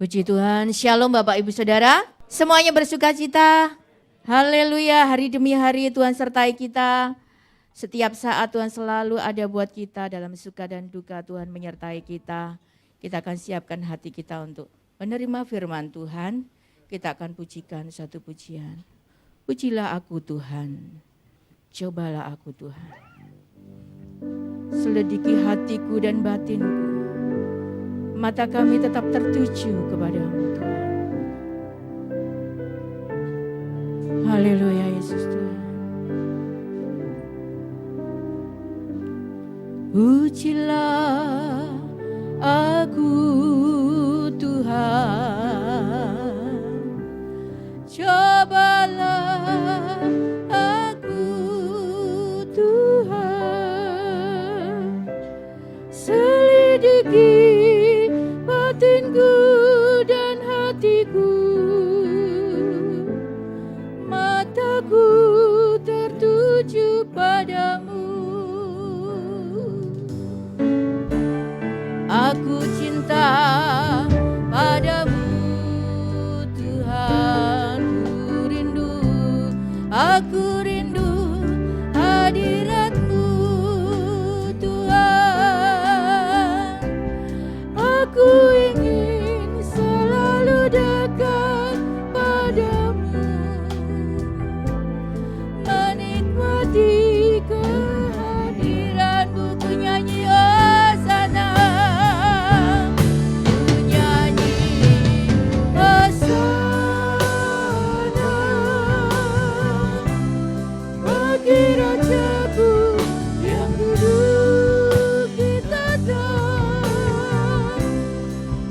Puji Tuhan, Shalom Bapak Ibu Saudara, semuanya bersuka cita. Haleluya, hari demi hari Tuhan sertai kita. Setiap saat Tuhan selalu ada buat kita, dalam suka dan duka Tuhan menyertai kita. Kita akan siapkan hati kita untuk menerima firman Tuhan. Kita akan pujikan satu pujian. Pujilah aku Tuhan, cobalah aku Tuhan. Selidiki hatiku dan batinku. Mata kami tetap tertuju kepadamu Tuhan. Haleluya Yesus Tuhan. Pujilah aku Tuhan, cobalah aku Tuhan, selidiki batinku dan hatiku, mataku tertuju padamu. Aku cinta padamu Tuhan, aku rindu hadirat-Mu Tuhan. Aku ingin selalu dekat padamu, menikmati kehadiran-Mu. Ku nyanyi hosana, ku nyanyi hosana bagi Rajaku yang duduk di tahta.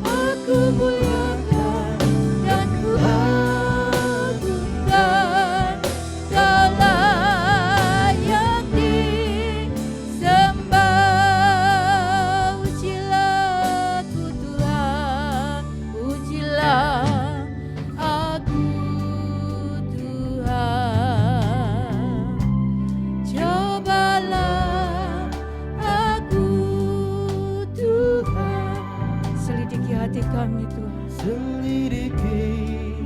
Aku muliakan dan ku agungkan, Kau layak disembah. Ujilah aku Tuhan, ujilah aku Tuhan, cobalah aku Tuhan. Selidiki hati kami Tuhan, Selidiki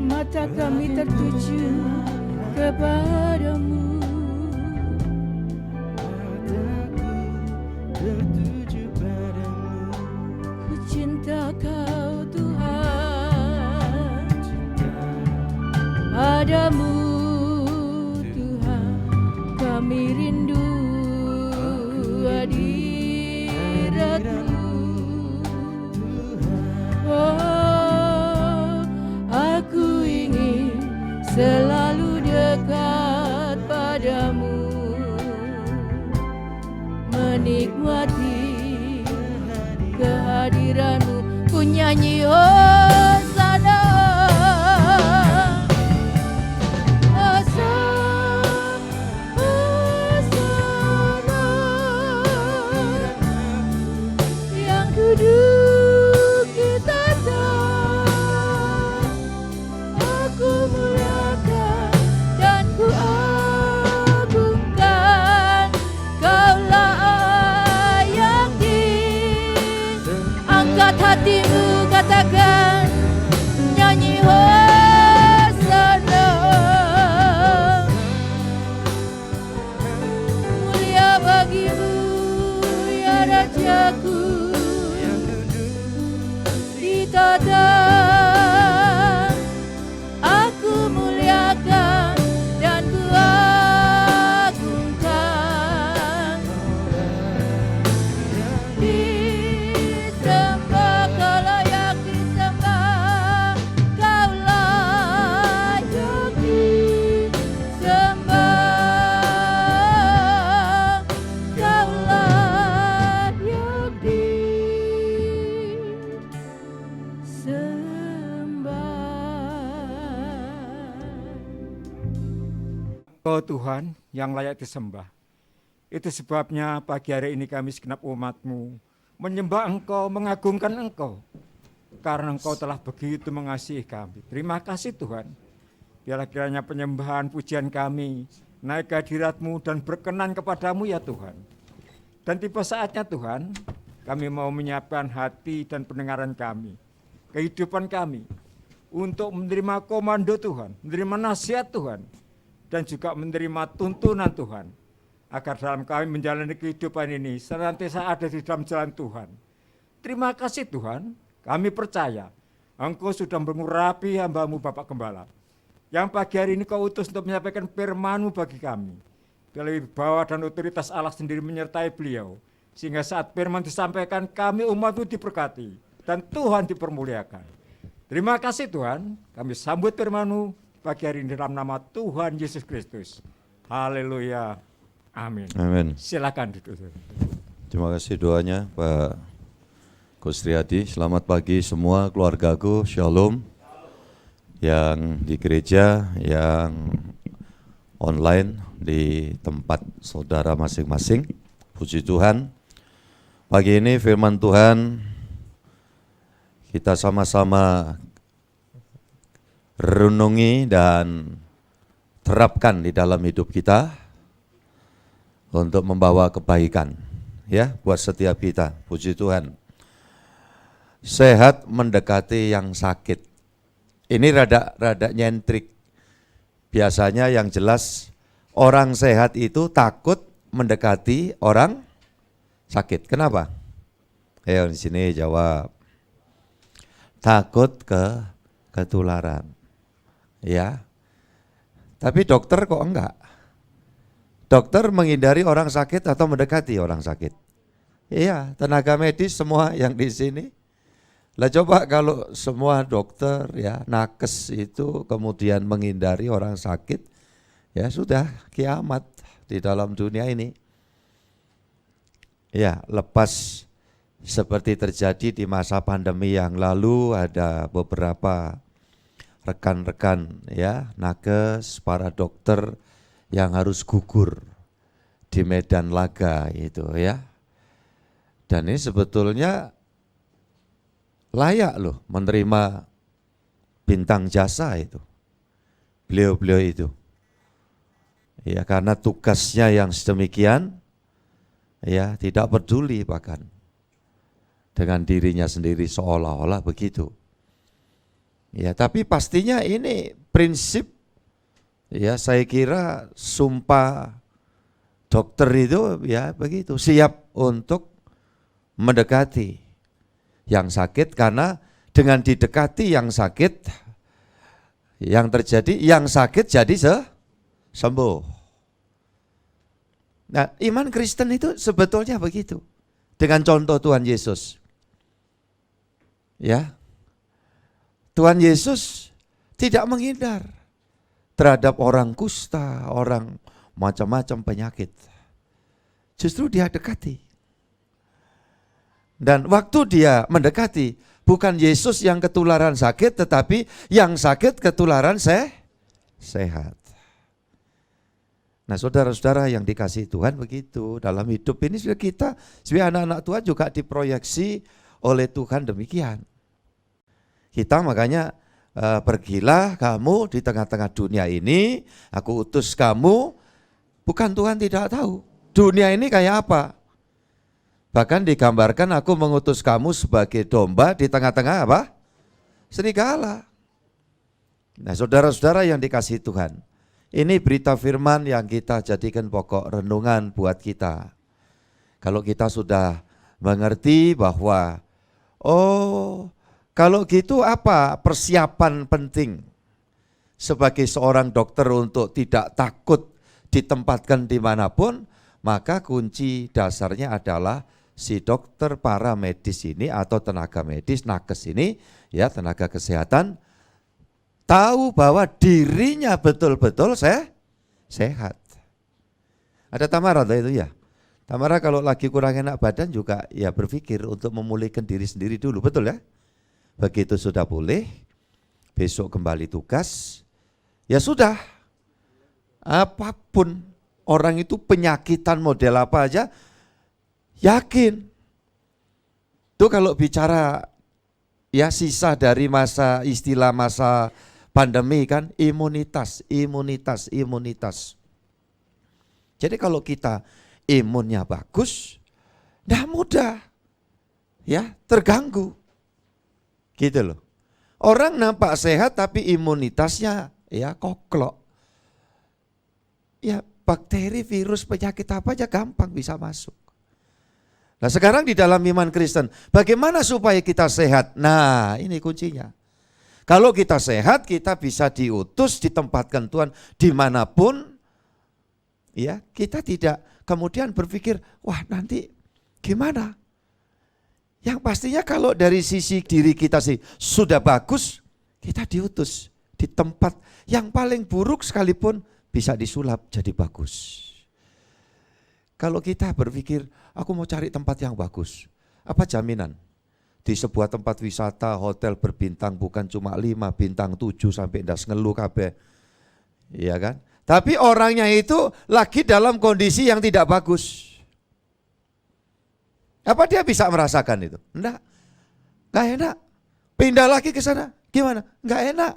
mata kami tertuju kepadamu. mataku tertuju padamu. Ku cinta Kau Tuhan, padamu Tuhan kami rindu hadirat-Mu. Oh, aku ingin selalu dekat padamu, menikmati kehadiran-Mu. Ku nyanyi hosana, hosana, hosana yang duduk di tahta. Aku muliakan dan ku agungkan, Kau layak angkat hatimu, katakan, nyanyi hosana. Mulia bagimu ya Rajaku di tahta. Aku muliakan dan ku agungkan, disembah, Kau layak disembah, Kau layak disembah, Kau layak disembah. Engkau Tuhan yang layak disembah. Itu sebabnya pagi hari ini kami segenap umat-Mu menyembah Engkau, mengagungkan Engkau. Karena Engkau telah begitu mengasihi kami. Terima kasih Tuhan. Biarlah kiranya penyembahan pujian kami naik ke hadirat-Mu dan berkenan kepadamu ya Tuhan. Dan tiba saatnya Tuhan, kami mau menyiapkan hati dan pendengaran kami kehidupan kami, untuk menerima komando Tuhan, menerima nasihat Tuhan, dan juga menerima tuntunan Tuhan, agar dalam kami menjalani kehidupan ini senantiasa ada di dalam jalan Tuhan. Terima kasih Tuhan, kami percaya Engkau sudah mengurapi hamba-Mu Bapak Gembala, yang pagi hari ini Kau utus untuk menyampaikan firman-Mu bagi kami. Melalui bawah dan otoritas Allah sendiri menyertai beliau, sehingga saat firman disampaikan kami umat-Mu diberkati, dan Tuhan dipermuliakan. Terima kasih Tuhan, kami sambut firman-Mu pagi hari ini dalam nama Tuhan Yesus Kristus. Haleluya. Amin. Amin. Silakan duduk. Terima kasih doanya Pak Gus Riyadi. Selamat pagi semua keluargaku, Shalom. Yang di gereja, yang online di tempat saudara masing-masing. Puji Tuhan. Pagi ini firman Tuhan kita sama-sama renungi dan terapkan di dalam hidup kita untuk membawa kebaikan ya buat setiap kita. Puji Tuhan. Sehat mendekati yang sakit. Ini rada nyentrik. Biasanya yang jelas orang sehat itu takut mendekati orang sakit. Kenapa? Ayo di sini jawab. Takut ketularan. Ya. Tapi dokter kok enggak? Dokter menghindari orang sakit atau mendekati orang sakit? Iya, tenaga medis semua yang di sini. Lah coba kalau semua dokter ya nakes itu kemudian menghindari orang sakit, ya sudah kiamat di dalam dunia ini. Ya, lepas seperti terjadi di masa pandemi yang lalu, ada beberapa rekan-rekan ya nakes, para dokter yang harus gugur di medan laga itu ya. Dan ini sebetulnya layak loh menerima bintang jasa itu. Beliau-beliau itu. Ya karena tugasnya yang sedemikian, ya tidak peduli bahkan dengan dirinya sendiri seolah-olah begitu. Ya tapi pastinya ini prinsip, ya saya kira sumpah dokter itu ya begitu, siap untuk mendekati yang sakit, karena dengan didekati yang sakit, yang terjadi yang sakit jadi sembuh. Nah, iman Kristen itu sebetulnya begitu. Dengan contoh Tuhan Yesus. Ya. Tuhan Yesus tidak menghindar terhadap orang kusta, orang macam-macam penyakit. Justru dia dekati. Dan waktu dia mendekati, bukan Yesus yang ketularan sakit, tetapi yang sakit ketularan sehat. Nah saudara-saudara yang dikasihi Tuhan begitu, dalam hidup ini sudah kita, sebagai anak-anak Tuhan juga diproyeksi oleh Tuhan demikian. Kita makanya pergilah kamu di tengah-tengah dunia ini, aku utus kamu, bukan Tuhan tidak tahu dunia ini kayak apa. Bahkan digambarkan aku mengutus kamu sebagai domba di tengah-tengah apa? Serigala. Nah saudara-saudara yang dikasihi Tuhan, ini berita firman yang kita jadikan pokok renungan buat kita. Kalau kita sudah mengerti bahwa, oh kalau gitu apa persiapan penting sebagai seorang dokter untuk tidak takut ditempatkan dimanapun, maka kunci dasarnya adalah si dokter para medis ini atau tenaga medis, nakes ini, ya tenaga kesehatan, tahu bahwa dirinya betul-betul sehat. Ada Tamara itu ya. Tamara kalau lagi kurang enak badan juga ya berpikir untuk memulihkan diri sendiri dulu, betul ya? Begitu sudah pulih, besok kembali tugas, ya sudah. Apapun orang itu penyakitan model apa aja, yakin. Itu kalau bicara ya sisa dari istilah masa pandemi kan imunitas. Jadi kalau kita imunnya bagus, tidak mudah ya terganggu. Gitu loh. Orang nampak sehat tapi imunitasnya ya koklok. Ya bakteri, virus, penyakit apa aja gampang bisa masuk. Nah sekarang di dalam iman Kristen, bagaimana supaya kita sehat? Nah ini kuncinya. Kalau kita sehat, kita bisa diutus, ditempatkan Tuhan dimanapun. Ya, kita tidak kemudian berpikir, wah nanti gimana? Yang pastinya kalau dari sisi diri kita sih sudah bagus, kita diutus di tempat yang paling buruk sekalipun bisa disulap jadi bagus. Kalau kita berpikir, aku mau cari tempat yang bagus, apa jaminan? Di sebuah tempat wisata, hotel berbintang bukan cuma 5, bintang 7 sampai ndas ngeluh kabeh. Iya kan? Tapi orangnya itu lagi dalam kondisi yang tidak bagus. Apa dia bisa merasakan itu? Enggak enak. Pindah lagi ke sana, gimana? Enggak enak.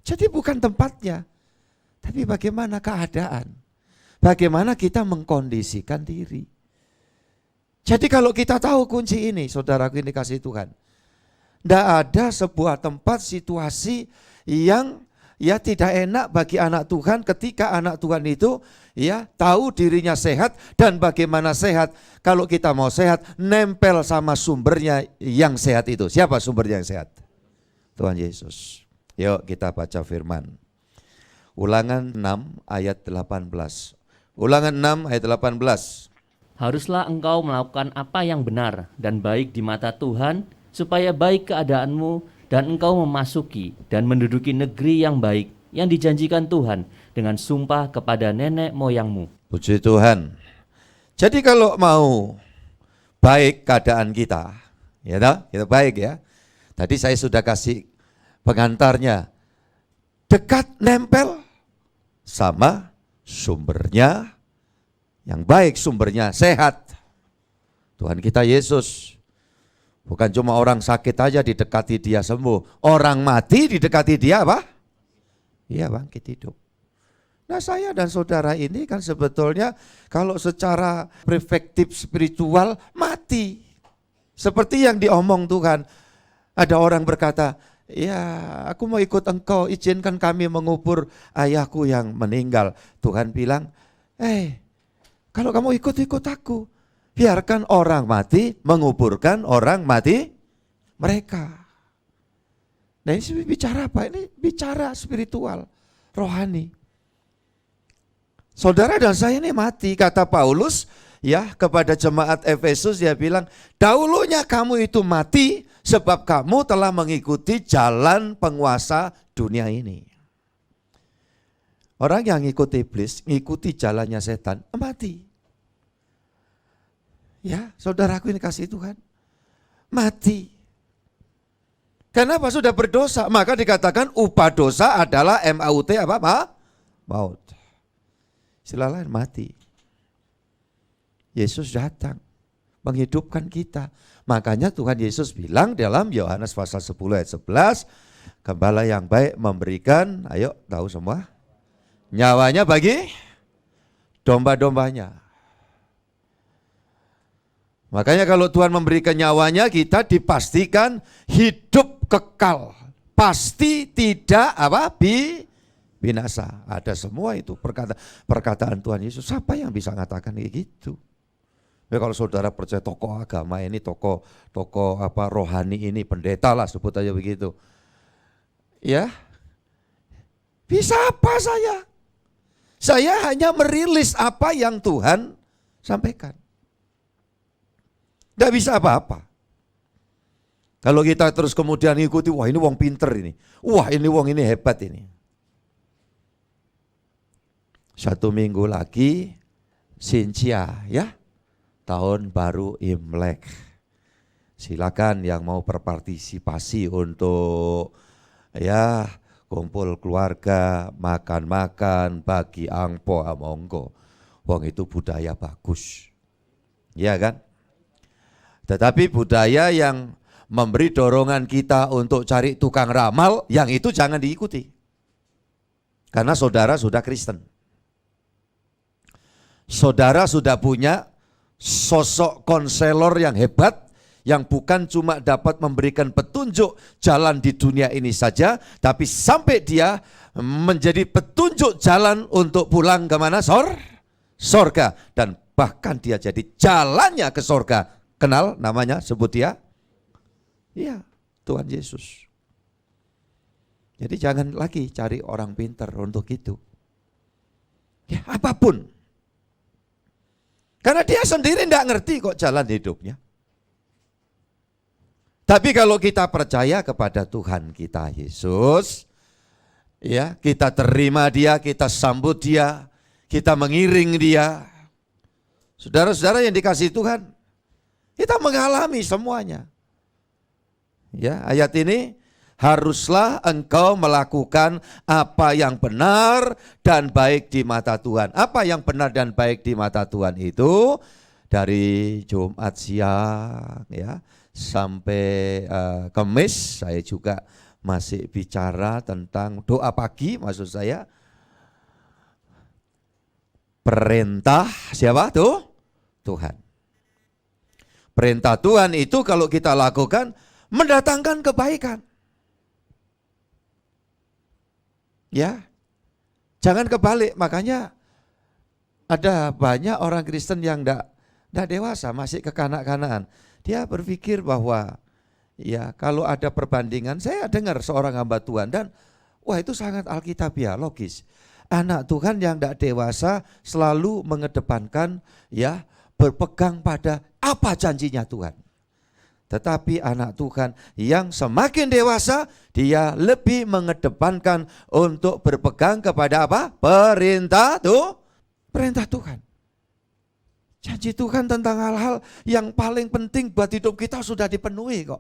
Jadi bukan tempatnya. Tapi bagaimana keadaan? Bagaimana kita mengkondisikan diri? Jadi kalau kita tahu kunci ini, saudaraku ini kasih Tuhan. Tidak ada sebuah tempat situasi yang ya tidak enak bagi anak Tuhan ketika anak Tuhan itu ya tahu dirinya sehat dan bagaimana sehat. Kalau kita mau sehat, nempel sama sumbernya yang sehat itu. Siapa sumbernya yang sehat? Tuhan Yesus. Yuk kita baca firman. Ulangan 6 ayat 18. Ulangan 6 ayat 18. Haruslah engkau melakukan apa yang benar dan baik di mata Tuhan, supaya baik keadaanmu dan engkau memasuki dan menduduki negeri yang baik yang dijanjikan Tuhan dengan sumpah kepada nenek moyangmu. Puji Tuhan. Jadi kalau mau baik keadaan kita, ya toh, kita baik ya. Tadi saya sudah kasih pengantarnya. Dekat nempel sama sumbernya yang baik, sumbernya sehat. Tuhan kita Yesus. Bukan cuma orang sakit aja didekati dia sembuh. Orang mati didekati dia apa? Iya bangkit hidup. Nah saya dan saudara ini kan sebetulnya kalau secara perspektif spiritual mati. Seperti yang diomong Tuhan. Ada orang berkata, ya aku mau ikut engkau, izinkan kami mengubur ayahku yang meninggal. Tuhan bilang, kalau kamu ikut aku, biarkan orang mati menguburkan orang mati mereka. Nah ini bicara apa? Ini bicara spiritual, rohani. Saudara dan saya ini mati, kata Paulus ya kepada jemaat Efesus, dia bilang, dahulunya kamu itu mati sebab kamu telah mengikuti jalan penguasa dunia ini. Orang yang ngikuti iblis, ngikuti jalannya setan, mati. Ya, saudaraku ini kasih Tuhan. Mati. Kenapa? Sudah berdosa. Maka dikatakan upah dosa adalah MAUT apa? Maut. Istilah lain mati. Yesus datang menghidupkan kita. Makanya Tuhan Yesus bilang dalam Yohanes pasal 10 ayat 11, gembala yang baik memberikan, ayo tahu semua, nyawanya bagi domba-dombanya. Makanya kalau Tuhan memberikan nyawanya, kita dipastikan hidup kekal. Pasti tidak binasa. Ada semua itu perkataan Tuhan Yesus. Siapa yang bisa mengatakan kayak gitu? Ya kalau saudara percaya tokoh agama ini, tokoh rohani ini, pendeta lah sebut aja begitu. Ya, bisa apa saya? Saya hanya merilis apa yang Tuhan sampaikan. Tidak bisa apa-apa. Kalau kita terus kemudian ikuti, wah ini wong pinter ini. Wah ini wong ini hebat ini. 1 minggu lagi, Sintia ya. Tahun baru Imlek. Silakan yang mau berpartisipasi untuk ya kumpul keluarga, makan-makan, bagi angpo, monggo. Wong itu budaya bagus. Ya kan? Tetapi budaya yang memberi dorongan kita untuk cari tukang ramal, yang itu jangan diikuti. Karena saudara sudah Kristen. Saudara sudah punya sosok konselor yang hebat, yang bukan cuma dapat memberikan petunjuk jalan di dunia ini saja, tapi sampai dia menjadi petunjuk jalan untuk pulang ke mana? Sorga. Dan bahkan dia jadi jalannya ke sorga. Kenal namanya, sebut dia? Iya, Tuhan Yesus. Jadi jangan lagi cari orang pintar untuk itu. Ya apapun. Karena dia sendiri tidak ngerti kok jalan hidupnya. Tapi kalau kita percaya kepada Tuhan kita Yesus, ya, kita terima dia, kita sambut dia, kita mengiring dia. Saudara-saudara yang dikasihi Tuhan, kita mengalami semuanya. Ya, ayat ini, haruslah engkau melakukan apa yang benar dan baik di mata Tuhan. Apa yang benar dan baik di mata Tuhan itu dari Jumat siang ya sampai Kamis saya juga masih bicara tentang doa pagi, maksud saya perintah siapa tuh? Tuhan. Perintah Tuhan itu kalau kita lakukan mendatangkan kebaikan. Ya, jangan kebalik. Makanya ada banyak orang Kristen yang tidak dewasa, masih kekanak-kanakan. Dia berpikir bahwa ya kalau ada perbandingan, saya dengar seorang hamba Tuhan dan wah itu sangat alkitabiah, logis. Anak Tuhan yang tidak dewasa selalu mengedepankan ya berpegang pada apa janjinya Tuhan. Tetapi anak Tuhan yang semakin dewasa, dia lebih mengedepankan untuk berpegang kepada apa? Perintah Tuhan. Janji Tuhan tentang hal-hal yang paling penting buat hidup kita sudah dipenuhi kok.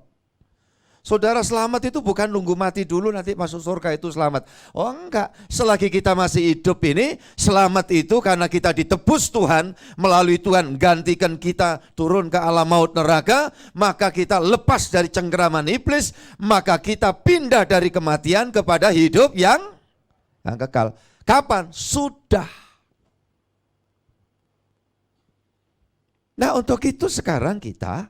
Saudara, selamat itu bukan nunggu mati dulu nanti masuk surga itu selamat. Oh enggak, selagi kita masih hidup ini, selamat itu karena kita ditebus Tuhan, melalui Tuhan gantikan kita turun ke alam maut neraka, maka kita lepas dari cengkeraman iblis, maka kita pindah dari kematian kepada hidup yang kekal. Kapan? Sudah. Nah untuk itu sekarang kita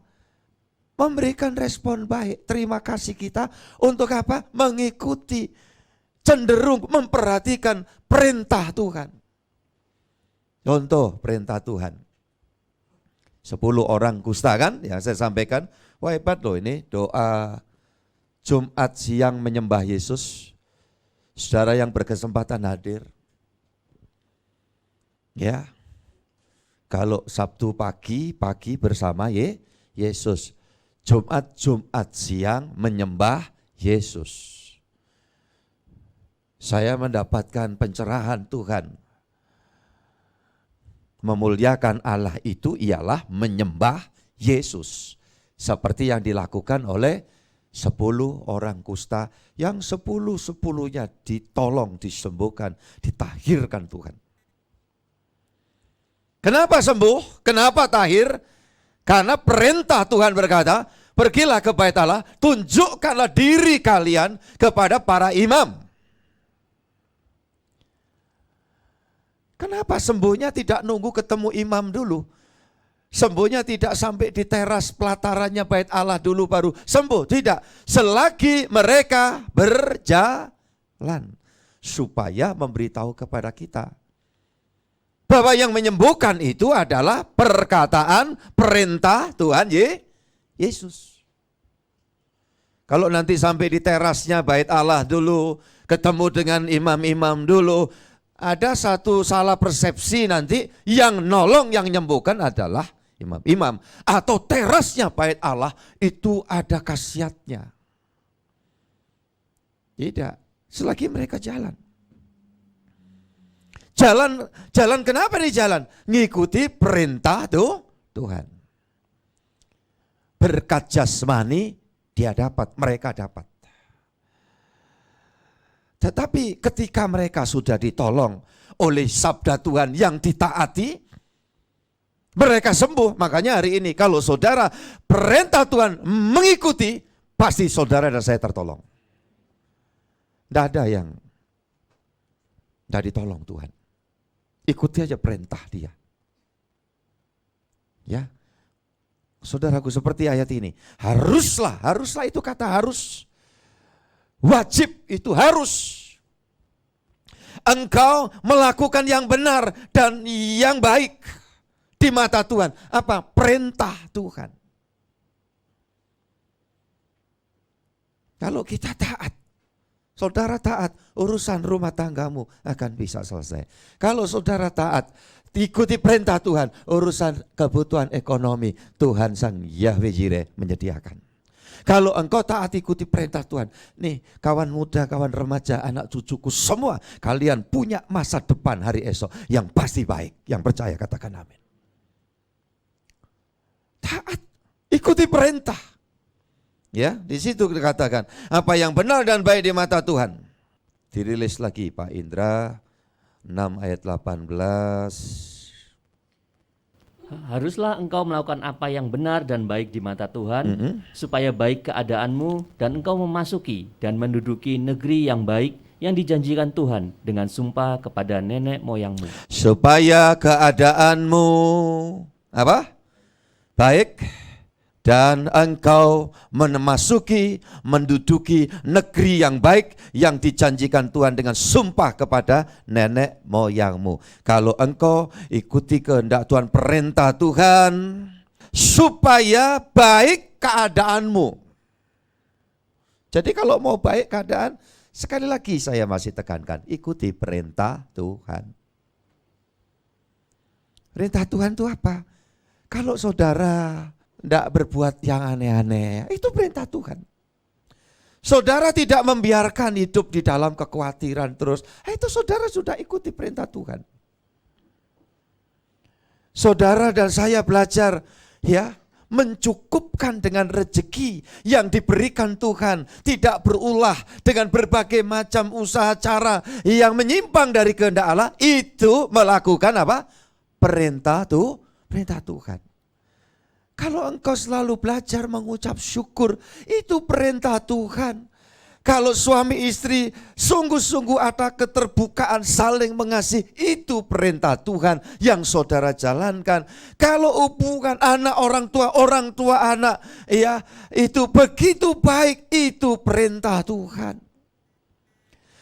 memberikan respon baik, terima kasih kita untuk apa? Mengikuti, cenderung memperhatikan perintah Tuhan. Contoh perintah Tuhan. 10 orang kusta kan yang saya sampaikan. Wah hebat loh ini doa Jumat siang menyembah Yesus. Saudara yang berkesempatan hadir. Ya. Kalau Sabtu pagi bersama Yesus. Jumat siang menyembah Yesus. Saya mendapatkan pencerahan Tuhan. Memuliakan Allah itu ialah menyembah Yesus. Seperti yang dilakukan oleh 10 orang kusta yang 10-10-nya ditolong, disembuhkan, ditahirkan Tuhan. Kenapa sembuh? Kenapa tahir? Karena perintah Tuhan berkata, pergilah ke bait Allah, tunjukkanlah diri kalian kepada para imam. Kenapa sembuhnya tidak nunggu ketemu imam dulu? Sembuhnya tidak sampai di teras pelatarannya bait Allah dulu baru sembuh. Tidak, selagi mereka berjalan. Supaya memberitahu kepada kita bahwa yang menyembuhkan itu adalah perkataan perintah Tuhan Yesus. Kalau nanti sampai di terasnya bait Allah dulu, ketemu dengan imam-imam dulu, ada satu salah persepsi nanti yang nolong, yang menyembuhkan adalah imam-imam. Atau terasnya bait Allah itu ada khasiatnya. Tidak, selagi mereka jalan. Jalan kenapa nih jalan? Ngikuti perintah Tuhan. Berkat jasmani dia dapat, mereka dapat. Tetapi ketika mereka sudah ditolong oleh sabda Tuhan yang ditaati, mereka sembuh. Makanya hari ini kalau saudara perintah Tuhan mengikuti, pasti saudara dan saya tertolong. Tidak ada yang tidak ditolong Tuhan. Ikuti aja perintah dia. Ya. Saudaraku, seperti ayat ini. Haruslah itu kata harus. Wajib itu harus. Engkau melakukan yang benar dan yang baik di mata Tuhan. Apa? Perintah Tuhan. Kalau kita taat, saudara taat, urusan rumah tanggamu akan bisa selesai. Kalau saudara taat, ikuti perintah Tuhan, urusan kebutuhan ekonomi Tuhan Sang Yahweh Jireh menyediakan. Kalau engkau taat ikuti perintah Tuhan, nih kawan muda, kawan remaja, anak cucuku semua, kalian punya masa depan hari esok yang pasti baik. Yang percaya katakan amin. Taat, ikuti perintah. Ya, di situ dikatakan apa yang benar dan baik di mata Tuhan. Dirilis lagi Pak Indra 6 ayat 18. Haruslah engkau melakukan apa yang benar dan baik di mata Tuhan, supaya baik keadaanmu dan engkau memasuki dan menduduki negeri yang baik yang dijanjikan Tuhan dengan sumpah kepada nenek moyangmu. Supaya keadaanmu apa? Baik dan engkau memasuki, menduduki negeri yang baik yang dijanjikan Tuhan dengan sumpah kepada nenek moyangmu. Kalau engkau ikuti kehendak Tuhan, perintah Tuhan, supaya baik keadaanmu. Jadi kalau mau baik keadaan, sekali lagi saya masih tekankan, ikuti perintah Tuhan. Perintah Tuhan itu apa? Kalau saudara tidak berbuat yang aneh-aneh, itu perintah Tuhan. Saudara tidak membiarkan hidup di dalam kekhawatiran terus, itu saudara sudah ikuti perintah Tuhan. Saudara dan saya belajar ya, mencukupkan dengan rezeki yang diberikan Tuhan, tidak berulah dengan berbagai macam usaha cara yang menyimpang dari kehendak Allah, itu melakukan apa? Perintah Tuhan. Kalau engkau selalu belajar mengucap syukur, itu perintah Tuhan. Kalau suami istri sungguh-sungguh ada keterbukaan saling mengasihi, itu perintah Tuhan yang saudara jalankan. Kalau hubungan anak orang tua anak, ya itu begitu baik, itu perintah Tuhan.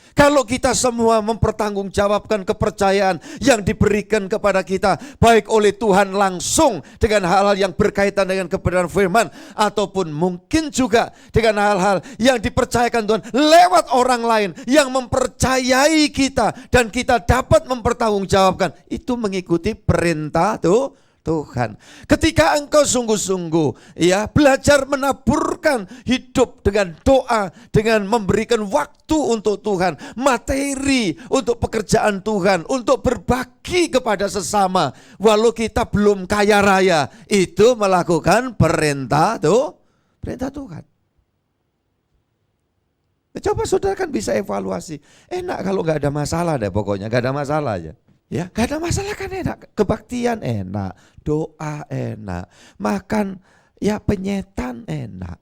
Kalau kita semua mempertanggungjawabkan kepercayaan yang diberikan kepada kita, baik oleh Tuhan langsung dengan hal-hal yang berkaitan dengan kebenaran firman, ataupun mungkin juga dengan hal-hal yang dipercayakan Tuhan lewat orang lain yang mempercayai kita, dan kita dapat mempertanggungjawabkan, itu mengikuti perintah Tuhan. Ketika engkau sungguh-sungguh ya belajar menaburkan hidup dengan doa, dengan memberikan waktu untuk Tuhan, materi untuk pekerjaan Tuhan, untuk berbagi kepada sesama, walau kita belum kaya raya, itu melakukan perintah Tuhan. Coba saudara kan bisa evaluasi, enak kalau nggak ada masalah deh, pokoknya nggak ada masalah aja. Ya, gak ada masalah kan enak, kebaktian enak, doa enak, makan ya penyetan enak.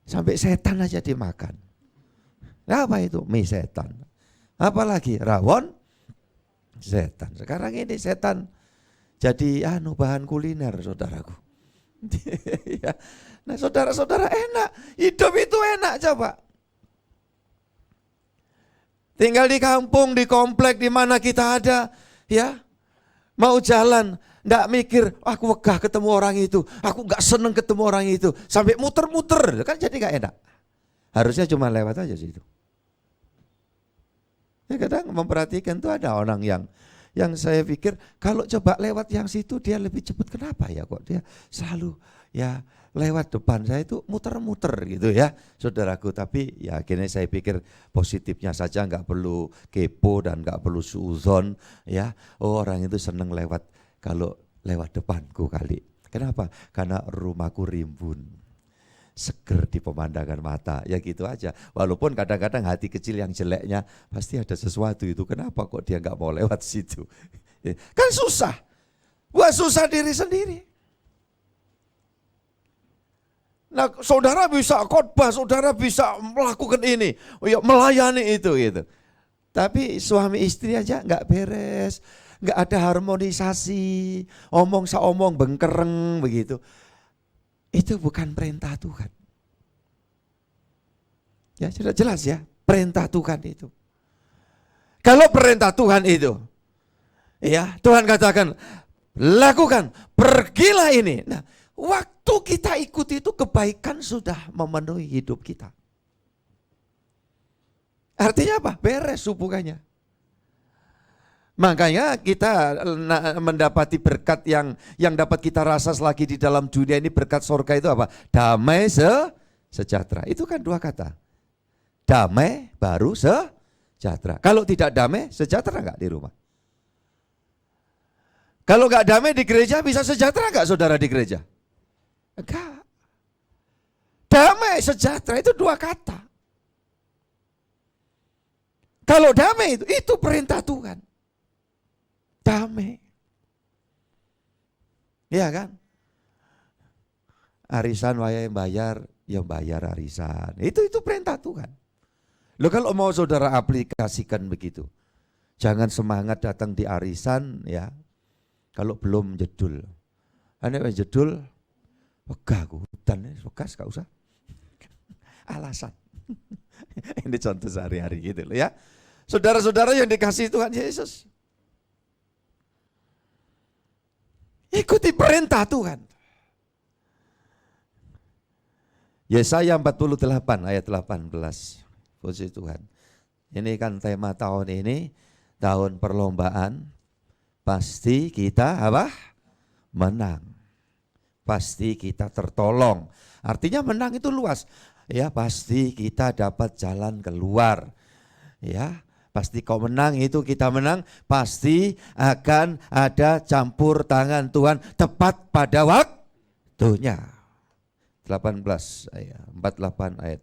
Sampai setan aja dimakan. Apa itu? Mie setan. Apalagi rawon setan. Sekarang ini setan jadi bahan kuliner, saudaraku. Ya. Nah, saudara-saudara enak, hidup itu enak coba. Tinggal di kampung, di komplek, di mana kita ada, ya. Mau jalan, enggak mikir, aku wegah ketemu orang itu, aku enggak seneng ketemu orang itu, sampai muter-muter, kan jadi enggak enak. Harusnya cuma lewat aja situ. Ya kadang memperhatikan tuh ada orang yang saya pikir kalau coba lewat yang situ dia lebih cepat, kenapa ya kok dia selalu ya lewat depan saya itu muter-muter gitu ya saudaraku. Tapi ya akhirnya saya pikir positifnya saja, nggak perlu kepo dan nggak perlu suuzon ya. Oh, orang itu seneng lewat kalau lewat depanku kali. Kenapa? Karena rumahku rimbun, seger di pemandangan mata, ya gitu aja. Walaupun kadang-kadang hati kecil yang jeleknya pasti ada sesuatu itu. Kenapa kok dia nggak mau lewat situ? Kan susah, buat susah diri sendiri. Nah, saudara bisa khotbah, saudara bisa melakukan ini, melayani itu gitu. Tapi suami istri aja nggak beres, nggak ada harmonisasi, omong saomong bengkereng begitu. Itu bukan perintah Tuhan. Ya sudah jelas ya, perintah Tuhan itu. Kalau perintah Tuhan itu, ya Tuhan katakan, lakukan, pergilah ini. Nah, waktu kita ikuti itu kebaikan sudah memenuhi hidup kita. Artinya apa? Beres hubungannya. Makanya kita mendapati berkat yang dapat kita rasa selagi di dalam dunia ini, berkat surga itu apa? Damai sejahtera. Itu kan dua kata. Damai baru sejahtera. Kalau tidak damai, sejahtera enggak di rumah? Kalau enggak damai di gereja, bisa sejahtera enggak saudara di gereja? Enggak. Damai sejahtera itu dua kata. Kalau damai itu perintah Tuhan. Damai. Iya kan? Arisan yang bayar arisan. Itu perintah Tuhan. Loh kalau mau saudara aplikasikan begitu. Jangan semangat datang di arisan ya. Kalau belum jedul. Ane jedul, wegah aku hutan, bekas gak usah. Alasan. Ini contoh sehari-hari gitu loh ya. Saudara-saudara yang dikasihi Tuhan Yesus. Ikuti perintah Tuhan. Yesaya 48 ayat 18. Puji Tuhan. Ini kan tema tahun ini, tahun perlombaan. Pasti kita apa? Menang. Pasti kita tertolong. Artinya menang itu luas. Ya, pasti kita dapat jalan keluar. Ya, pasti kau menang itu kita menang, pasti akan ada campur tangan Tuhan tepat pada waktunya. 18 ayat 48 ayat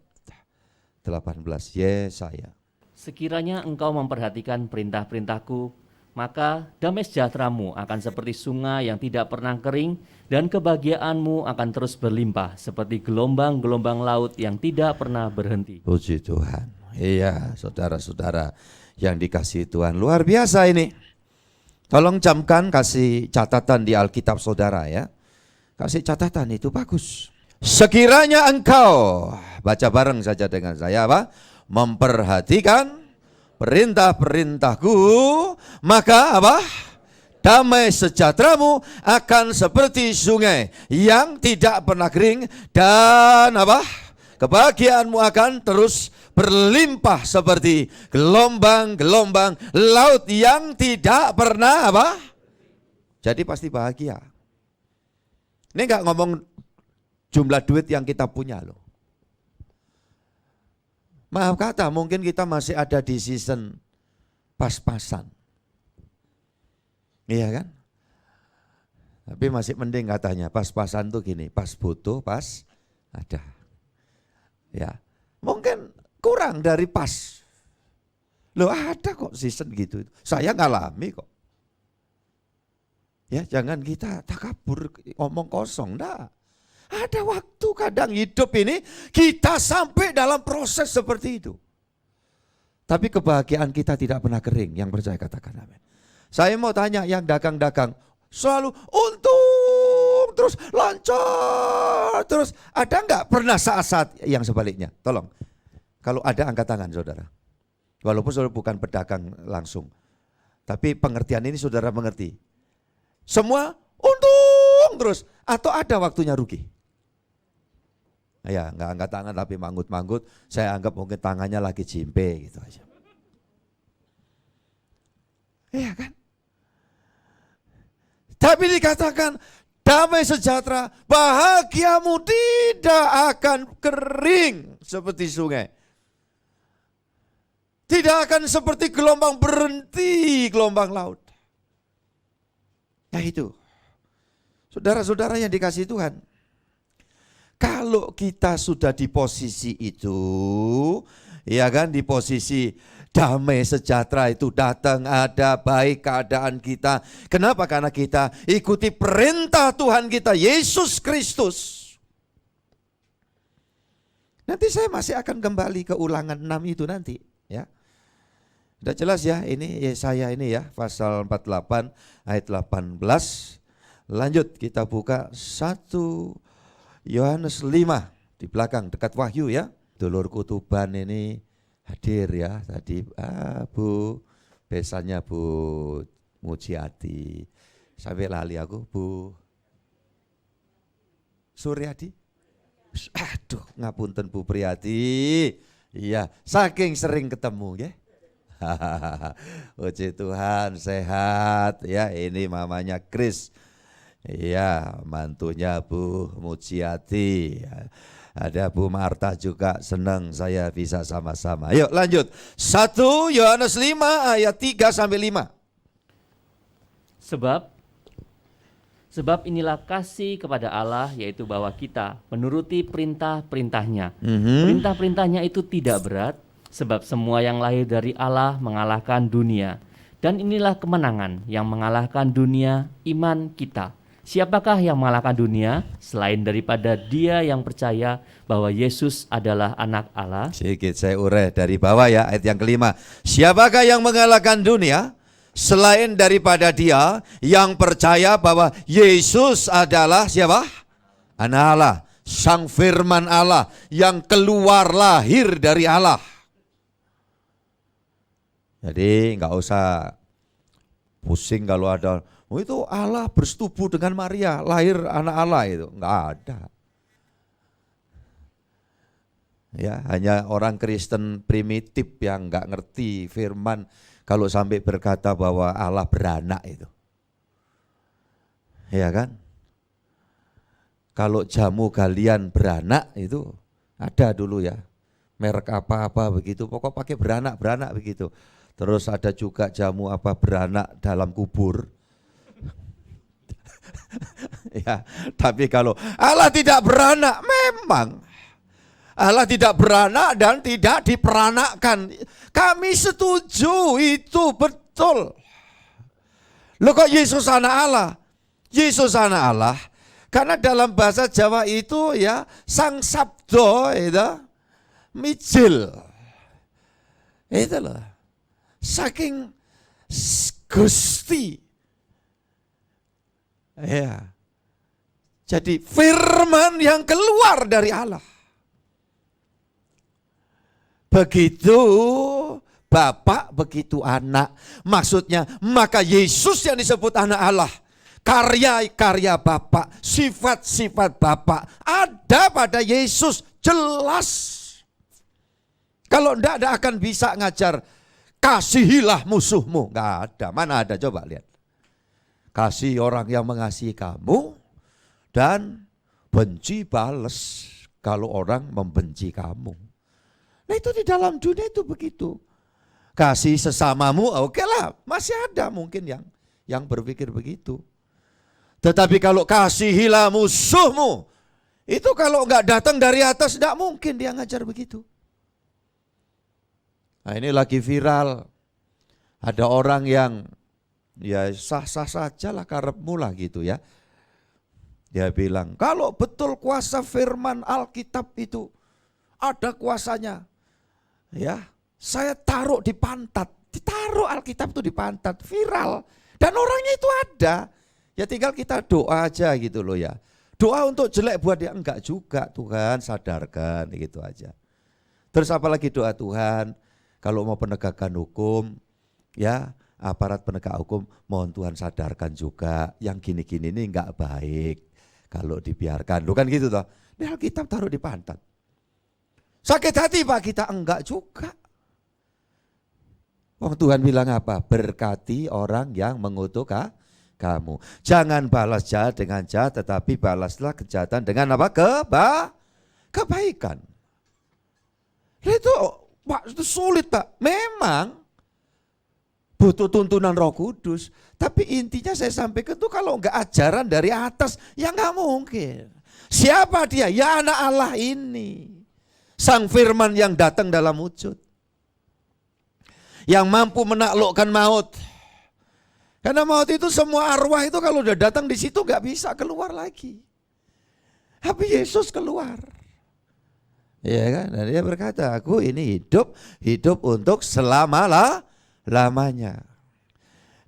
18 Yesaya. Sekiranya engkau memperhatikan perintah-perintahku, maka damai sejahteramu akan seperti sungai yang tidak pernah kering, dan kebahagiaanmu akan terus berlimpah seperti gelombang-gelombang laut yang tidak pernah berhenti. Puji Tuhan. Iya, saudara-saudara yang dikasihi Tuhan, luar biasa ini. Tolong camkan, kasih catatan di Alkitab saudara ya. Kasih catatan itu bagus. Sekiranya engkau, baca bareng saja dengan saya apa? Memperhatikan perintah-perintahku, maka apa? Damai sejahteramu akan seperti sungai yang tidak pernah kering, dan apa? Kebahagiaanmu akan terus berlimpah seperti gelombang-gelombang laut yang tidak pernah apa? Jadi pasti bahagia. Ini enggak ngomong jumlah duit yang kita punya loh. Maaf kata, mungkin kita masih ada di season pas-pasan. Iya kan? Tapi masih mending katanya, pas-pasan tuh gini, pas butuh, pas ada. Ya, mungkin kurang dari pas. Loh ada kok season gitu. Saya ngalami kok. Ya, jangan kita takabur ngomong kosong, enggak. Ada waktu kadang hidup ini kita sampai dalam proses seperti itu. Tapi kebahagiaan kita tidak pernah kering. Yang percaya katakan amin. Saya mau tanya yang dagang-dagang, selalu untung, terus lancar, terus ada enggak pernah saat-saat yang sebaliknya? Tolong, kalau ada angkat tangan saudara. Walaupun saudara bukan pedagang langsung. Tapi pengertian ini saudara mengerti. Semua untung terus, atau ada waktunya rugi? Ya, enggak angkat tangan tapi manggut-manggut, saya anggap mungkin tangannya lagi jimpe gitu aja. Iya kan? Tapi dikatakan damai sejahtera, bahagiamu tidak akan kering seperti sungai. Tidak akan seperti gelombang berhenti, gelombang laut. Nah itu, saudara-saudara yang dikasihi Tuhan. Kalau kita sudah di posisi itu, ya kan, di posisi damai sejahtera itu datang, ada baik keadaan kita. Kenapa? Karena kita ikuti perintah Tuhan kita, Yesus Kristus. Nanti saya masih akan kembali ke Ulangan 6 itu nanti, ya. Sudah jelas ya, ini Yesaya ini ya, pasal 48 ayat 18. Lanjut kita buka 1 Yohanes 5 di belakang dekat Wahyu ya. Dulurku Tuban ini hadir ya tadi, Bu, besannya Bu Mujiati. Sampai lali aku, Bu Suryadi. Aduh, ngapunten Bu Priyati. Iya, saking sering ketemu ya. Puji Tuhan, sehat ya. Ini mamanya Kris. Iya, mantunya Bu Mujiati. Ada Bu Marta juga, senang saya bisa sama-sama. Yuk lanjut. 1 Yohanes 5 ayat 3 sampai 5. Sebab inilah kasih kepada Allah, yaitu bahwa kita menuruti perintah-perintahnya. Perintah-perintahnya itu tidak berat, sebab semua yang lahir dari Allah mengalahkan dunia. Dan inilah kemenangan yang mengalahkan dunia, iman kita. Siapakah yang mengalahkan dunia selain daripada dia yang percaya bahwa Yesus adalah anak Allah? Sedikit saya urai dari bawah ya, ayat yang kelima. Siapakah yang mengalahkan dunia selain daripada dia yang percaya bahwa Yesus adalah siapa? Anak Allah, Sang Firman Allah yang keluar lahir dari Allah. Jadi enggak usah pusing kalau ada, oh itu Allah bersetubuh dengan Maria, lahir anak Allah, itu enggak ada. Ya, hanya orang Kristen primitif yang enggak ngerti firman kalau sampai berkata bahwa Allah beranak itu. Ya kan? Kalau jamu galian beranak itu ada dulu ya. Merek apa-apa begitu, pokok pakai beranak begitu. Terus ada juga jamu apa beranak dalam kubur. Ya, tapi kalau Allah tidak beranak, memang Allah tidak beranak dan tidak diperanakkan. Kami setuju, itu betul. Loh kok Yesus anak Allah? Yesus anak Allah karena dalam bahasa Jawa itu ya Sang Sabdo itu mijil. Itu loh. Saking Gusti. Ya. Jadi firman yang keluar dari Allah. Begitu Bapak, begitu anak. Maksudnya, maka Yesus yang disebut anak Allah. Karya-karya Bapak, sifat-sifat Bapak ada pada Yesus, jelas. Kalau enggak akan bisa ngajar kasihilah musuhmu, enggak ada. Mana ada, coba lihat. Kasih orang yang mengasihi kamu dan benci balas kalau orang membenci kamu. Nah itu di dalam dunia itu begitu. Kasih sesamamu, oke lah, masih ada mungkin yang berpikir begitu. Tetapi kalau kasihilah musuhmu, itu kalau enggak datang dari atas, enggak mungkin dia ngajar begitu. Nah ini lagi viral, ada orang yang ya sah-sah saja lah karepmu lah gitu ya. Dia bilang, kalau betul kuasa firman Alkitab itu ada kuasanya, ya saya taruh di pantat, ditaruh Alkitab itu di pantat, viral. Dan orangnya itu ada, ya tinggal kita doa aja gitu loh ya. Doa untuk jelek buat dia, enggak juga, Tuhan sadarkan gitu aja. Terus apalagi doa Tuhan, kalau mau penegakan hukum, ya aparat penegak hukum mohon Tuhan sadarkan juga yang gini-gini ini enggak baik kalau dibiarkan. Loh kan gitu toh. Ini Alkitab taruh di pantat. Sakit hati Pak kita, enggak juga. Wong Tuhan bilang apa? Berkati orang yang mengutuk kamu. Jangan balas jahat dengan jahat, tetapi balaslah kejahatan dengan apa? Kebaikan. Itu Pak, itu sulit Pak. Memang butuh tuntunan Roh Kudus. Tapi intinya saya sampaikan itu kalau enggak ajaran dari atas, ya enggak mungkin. Siapa dia? Ya anak Allah ini. Sang Firman yang datang dalam wujud. Yang mampu menaklukkan maut. Karena maut itu semua arwah itu kalau udah datang di situ enggak bisa keluar lagi. Tapi Yesus keluar. Ya kan? Dan dia berkata, aku ini hidup untuk selama-lamanya. lamanya.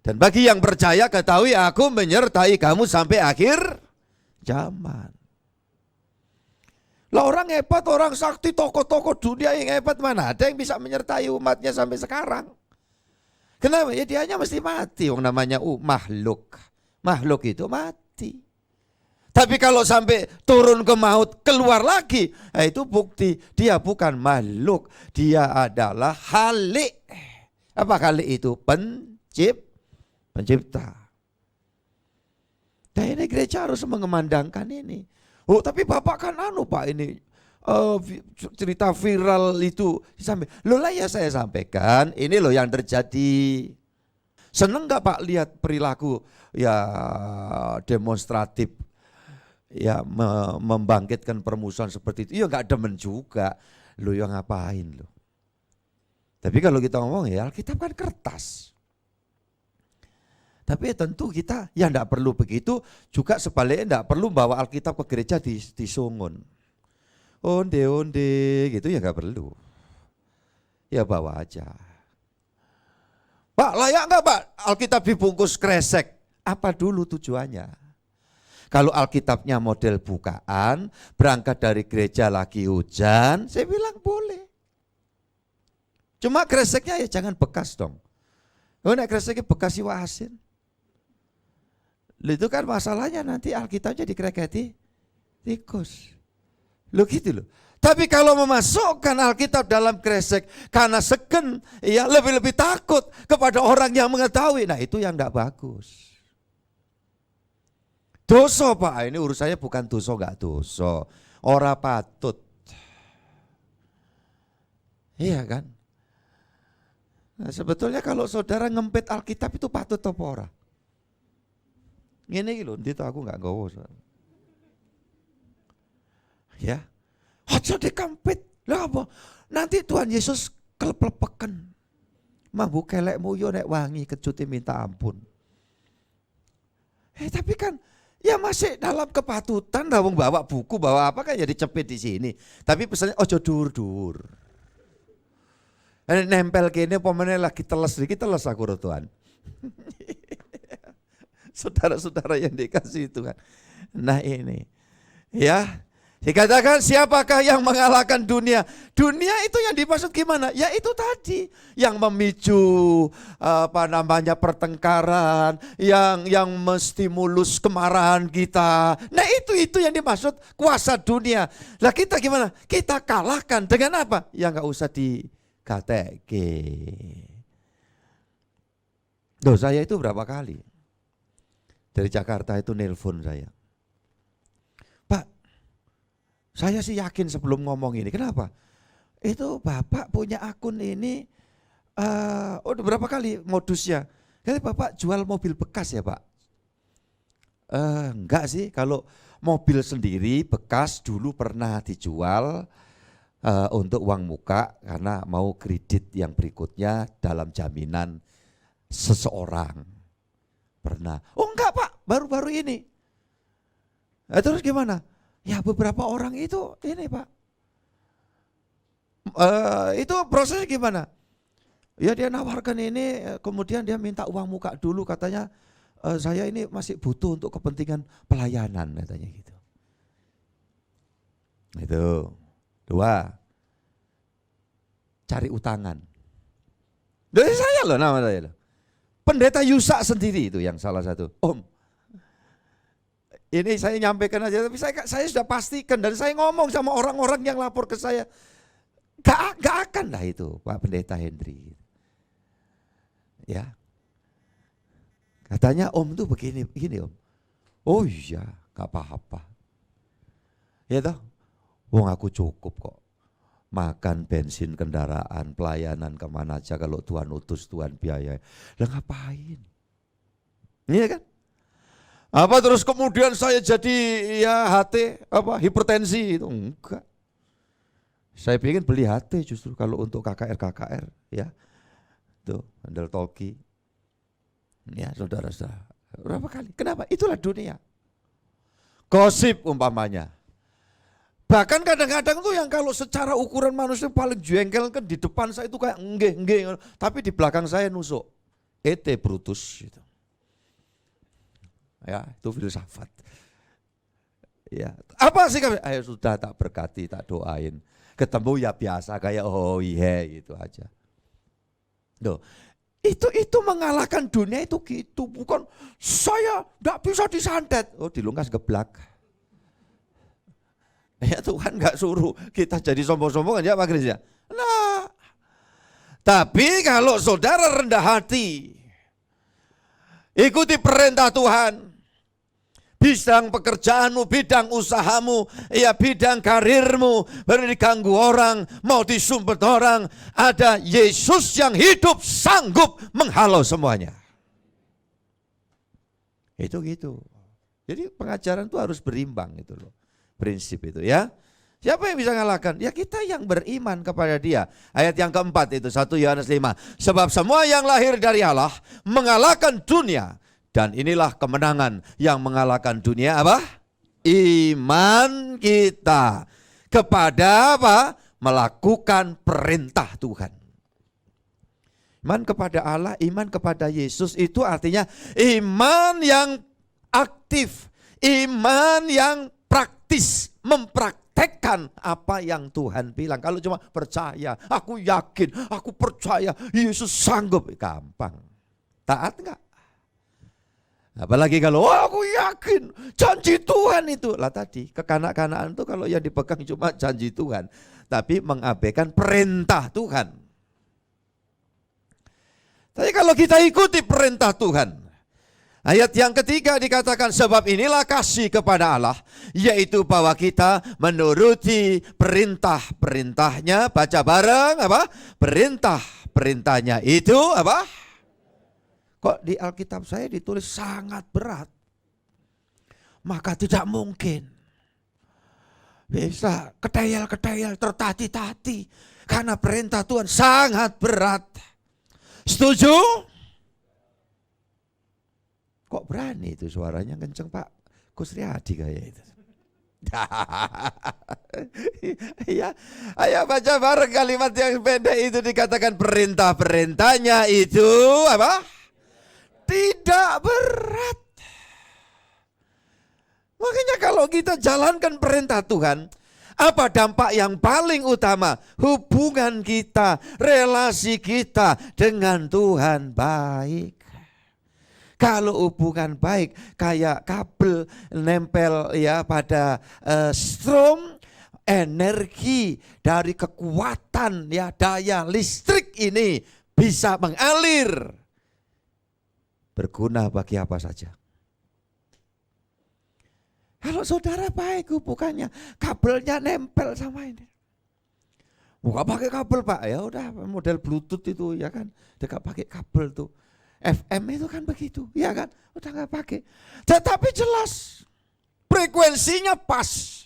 Dan bagi yang percaya, ketahui aku menyertai kamu sampai akhir zaman. Lah orang hebat, orang sakti, tokoh-tokoh dunia yang hebat, mana ada yang bisa menyertai umatnya sampai sekarang? Kenapa? Ya dianya mesti mati, yang namanya makhluk. Makhluk itu mati. Tapi kalau sampai turun ke maut, keluar lagi, nah itu bukti dia bukan makhluk, dia adalah Khalik. Apa Khalik itu? Pencipta. Nah ini gereja harus mengemandangkan ini. Oh tapi Bapak kan Pak ini cerita viral itu sampai. Loh lah ya saya sampaikan, ini loh yang terjadi. Seneng gak Pak lihat perilaku ya demonstratif, ya membangkitkan permusuhan seperti itu? Ya gak demen juga. Loh yang ngapain loh. Tapi kalau kita ngomong ya Alkitab kan kertas. Tapi tentu kita yang tidak perlu begitu, juga sebaliknya tidak perlu bawa Alkitab ke gereja disungun. Onde gitu ya nggak perlu. Ya bawa aja. Pak layak nggak Pak Alkitab dibungkus kresek? Apa dulu tujuannya? Kalau Alkitabnya model bukaan, berangkat dari gereja lagi hujan, saya bilang boleh. Cuma kreseknya ya jangan bekas dong. Nek kreseknya bekas iwak asin. Itu kan masalahnya nanti Alkitabnya dikreketi tikus. Loh gitu loh. Tapi kalau memasukkan Alkitab dalam kresek karena segen, ya lebih-lebih takut kepada orang yang mengetahui. Nah itu yang tidak bagus. Dosa Pak, ini urusannya bukan dosa gak dosa. Ora patut. Iya kan? Nah sebetulnya kalau saudara ngempit Alkitab itu patut apa ora? Ngene iki lho, ndito aku enggak nggawa. Ya. Aja dikempit. Lah apa? Nanti Tuhan Yesus kelepeken. Mambu kelekmu yo nek wangi kejute minta ampun. Tapi kan ya masih dalam kepatutan, dah wong bawa buku, bawa apa kan ya dicepit di sini. Tapi pesannya ojo dur-dur. Nempel kene pomene lagi teles aku ro Tuhan. Saudara-saudara yang dikasih Tuhan. Nah ini, ya dikatakan siapakah yang mengalahkan dunia? Dunia itu yang dimaksud gimana? Ya itu tadi yang memicu pertengkaran, yang menstimulus kemarahan kita. Nah itu yang dimaksud kuasa dunia. Lah kita gimana? Kita kalahkan dengan apa? Ya nggak usah dikateke. Loh saya itu berapa kali? Dari Jakarta itu nelpon saya. Pak, saya sih yakin sebelum ngomong ini. Kenapa? Itu Bapak punya akun ini, udah berapa kali modusnya? Kali Bapak jual mobil bekas ya Pak? Enggak sih, kalau mobil sendiri bekas dulu pernah dijual untuk uang muka karena mau kredit yang berikutnya dalam jaminan seseorang. Pernah. Oh enggak Pak, baru-baru ini. Terus gimana? Ya beberapa orang itu ini Pak. Itu prosesnya gimana? Ya dia nawarkan ini, kemudian dia minta uang muka dulu katanya, saya ini masih butuh untuk kepentingan pelayanan katanya gitu. Itu. 2. Cari utangan. Dari saya loh nama saya loh. Pendeta Yusak sendiri itu yang salah satu. Om, ini saya nyampaikan aja, tapi saya sudah pastikan dan saya ngomong sama orang-orang yang lapor ke saya, gak akan lah itu Pak Pendeta Hendri. Ya, katanya Om tuh begini Om. Oh iya, gak apa-apa. Ya toh, wong aku cukup kok. Makan, bensin, kendaraan, pelayanan kemana aja kalau Tuhan utus, Tuhan biaya. Lah ngapain? Iya kan? Apa terus kemudian saya jadi ya hipertensi itu? Enggak. Saya ingin beli HT justru kalau untuk KKR ya. Tuh, handle talkie. Ya saudara-saudara. Berapa kali? Kenapa? Itulah dunia. Gosip umpamanya. Bahkan kadang-kadang tuh yang kalau secara ukuran manusia paling jengkel kan di depan saya itu kayak nggih, tapi di belakang saya nusuk. Ete Brutus gitu. Ya, itu filsafat. Ya, apa sih kami? Ayo sudah tak berkati, tak doain. Ketemu ya biasa kayak oh iya gitu aja. Loh, itu mengalahkan dunia itu gitu, bukan saya enggak bisa disantet. Oh, dilungkas geblak. Ya Tuhan enggak suruh kita jadi sombong-sombongan ya Pak Kris ya. Nah, tapi kalau saudara rendah hati, ikuti perintah Tuhan, bidang pekerjaanmu, bidang usahamu, ya bidang karirmu, baru diganggu orang, mau disumpet orang, ada Yesus yang hidup sanggup menghalau semuanya. Itu gitu. Jadi pengajaran itu harus berimbang gitu loh. Prinsip itu ya. Siapa yang bisa ngalahkan? Ya kita yang beriman kepada Dia. Ayat yang keempat itu 1 Yohanes 5. Sebab semua yang lahir dari Allah mengalahkan dunia. Dan inilah kemenangan yang mengalahkan dunia apa? Iman kita kepada apa? Melakukan perintah Tuhan. Iman kepada Allah, iman kepada Yesus itu artinya iman yang aktif, iman yang praktis, mempraktekkan apa yang Tuhan bilang. Kalau cuma percaya, aku yakin, aku percaya Yesus sanggup, gampang. Taat enggak? Apalagi kalau aku yakin janji Tuhan itu. Lah tadi kekanak-kanakan itu kalau yang dipegang cuma janji Tuhan, tapi mengabaikan perintah Tuhan. Tapi kalau kita ikuti perintah Tuhan, ayat yang ketiga dikatakan sebab inilah kasih kepada Allah, yaitu bahwa kita menuruti perintah-perintahnya. Baca bareng apa? Perintah-perintahnya itu apa? Kok di Alkitab saya ditulis sangat berat? Maka tidak mungkin bisa ketayal-ketayal, tertati-tati, karena perintah Tuhan sangat berat. Setuju? Kok berani itu suaranya kenceng Pak Kusriyadi kayak itu. Ya, ayo baca bareng kalimat yang pendek itu dikatakan perintah-perintahnya itu apa? Tidak berat. Makanya kalau kita jalankan perintah Tuhan, apa dampak yang paling utama? Hubungan kita, relasi kita dengan Tuhan baik. Kalau hubungan baik kayak kabel nempel ya pada strom, energi dari kekuatan ya daya listrik ini bisa mengalir. Berguna bagi apa saja. Kalau saudara baik hubungannya, kabelnya nempel sama ini. Bukan pakai kabel Pak, ya udah model Bluetooth itu ya kan, dekat pakai kabel tuh. FM itu kan begitu, ya kan, udah nggak pakai. Tetapi jelas frekuensinya pas,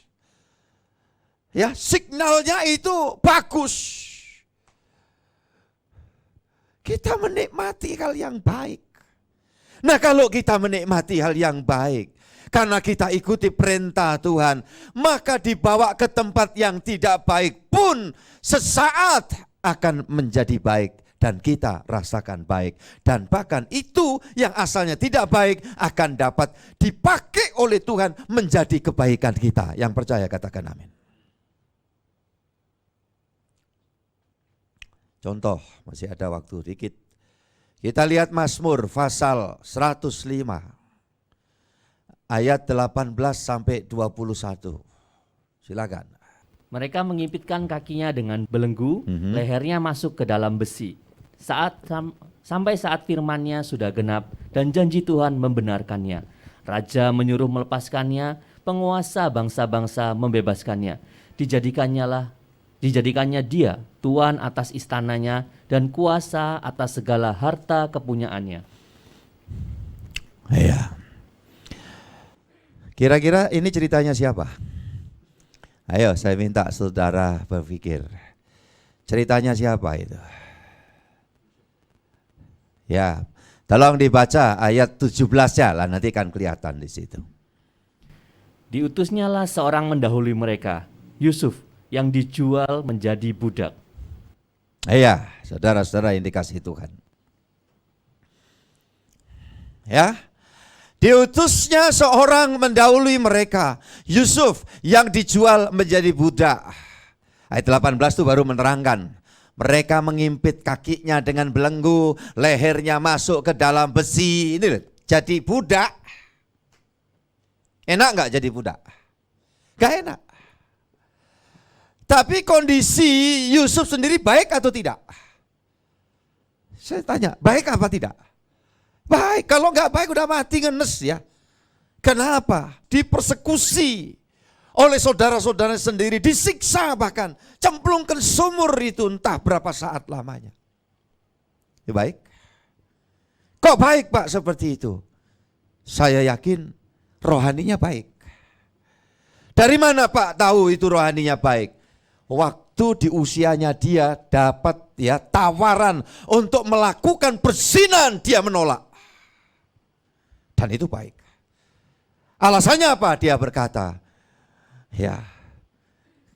ya signalnya itu bagus. Kita menikmati hal yang baik. Nah kalau kita menikmati hal yang baik, karena kita ikuti perintah Tuhan, maka dibawa ke tempat yang tidak baik pun sesaat akan menjadi baik. Dan kita rasakan baik. Dan bahkan itu yang asalnya tidak baik akan dapat dipakai oleh Tuhan menjadi kebaikan kita. Yang percaya katakan amin. Contoh, masih ada waktu dikit. Kita lihat Mazmur pasal 105 ayat 18 sampai 21. Silakan. Mereka mengimpitkan kakinya dengan belenggu, lehernya masuk ke dalam besi. Sampai saat firman-Nya sudah genap dan janji Tuhan membenarkannya. Raja menyuruh melepaskannya, penguasa bangsa-bangsa membebaskannya. Dijadikannya dia tuan atas istananya dan kuasa atas segala harta kepunyaannya. Iya. Kira-kira ini ceritanya siapa? Ayo saya minta saudara berpikir. Ceritanya siapa itu? Ya, tolong dibaca ayat 17-nya lah, nanti kan kelihatan di situ. Diutusnyalah seorang mendahului mereka. Yusuf yang dijual menjadi budak. Iya, saudara-saudara yang dikasihi Tuhan. Ya, diutusnya seorang mendahului mereka, Yusuf yang dijual menjadi budak. Ayat 18 itu baru menerangkan, mereka mengimpit kakinya dengan belenggu, lehernya masuk ke dalam besi. Ini loh, jadi budak. Enak nggak jadi budak? Gak enak. Tapi kondisi Yusuf sendiri baik atau tidak? Saya tanya, baik apa tidak? Baik, kalau nggak baik udah mati ngenes ya. Kenapa? Dipersekusi oleh saudara-saudara sendiri, disiksa bahkan, cemplungkan sumur itu entah berapa saat lamanya. Ya baik? Kok baik Pak seperti itu? Saya yakin rohaninya baik. Dari mana Pak tahu itu rohaninya baik? Waktu di usianya dia dapat ya tawaran untuk melakukan perzinahan, dia menolak. Dan itu baik. Alasannya apa? Dia berkata, ya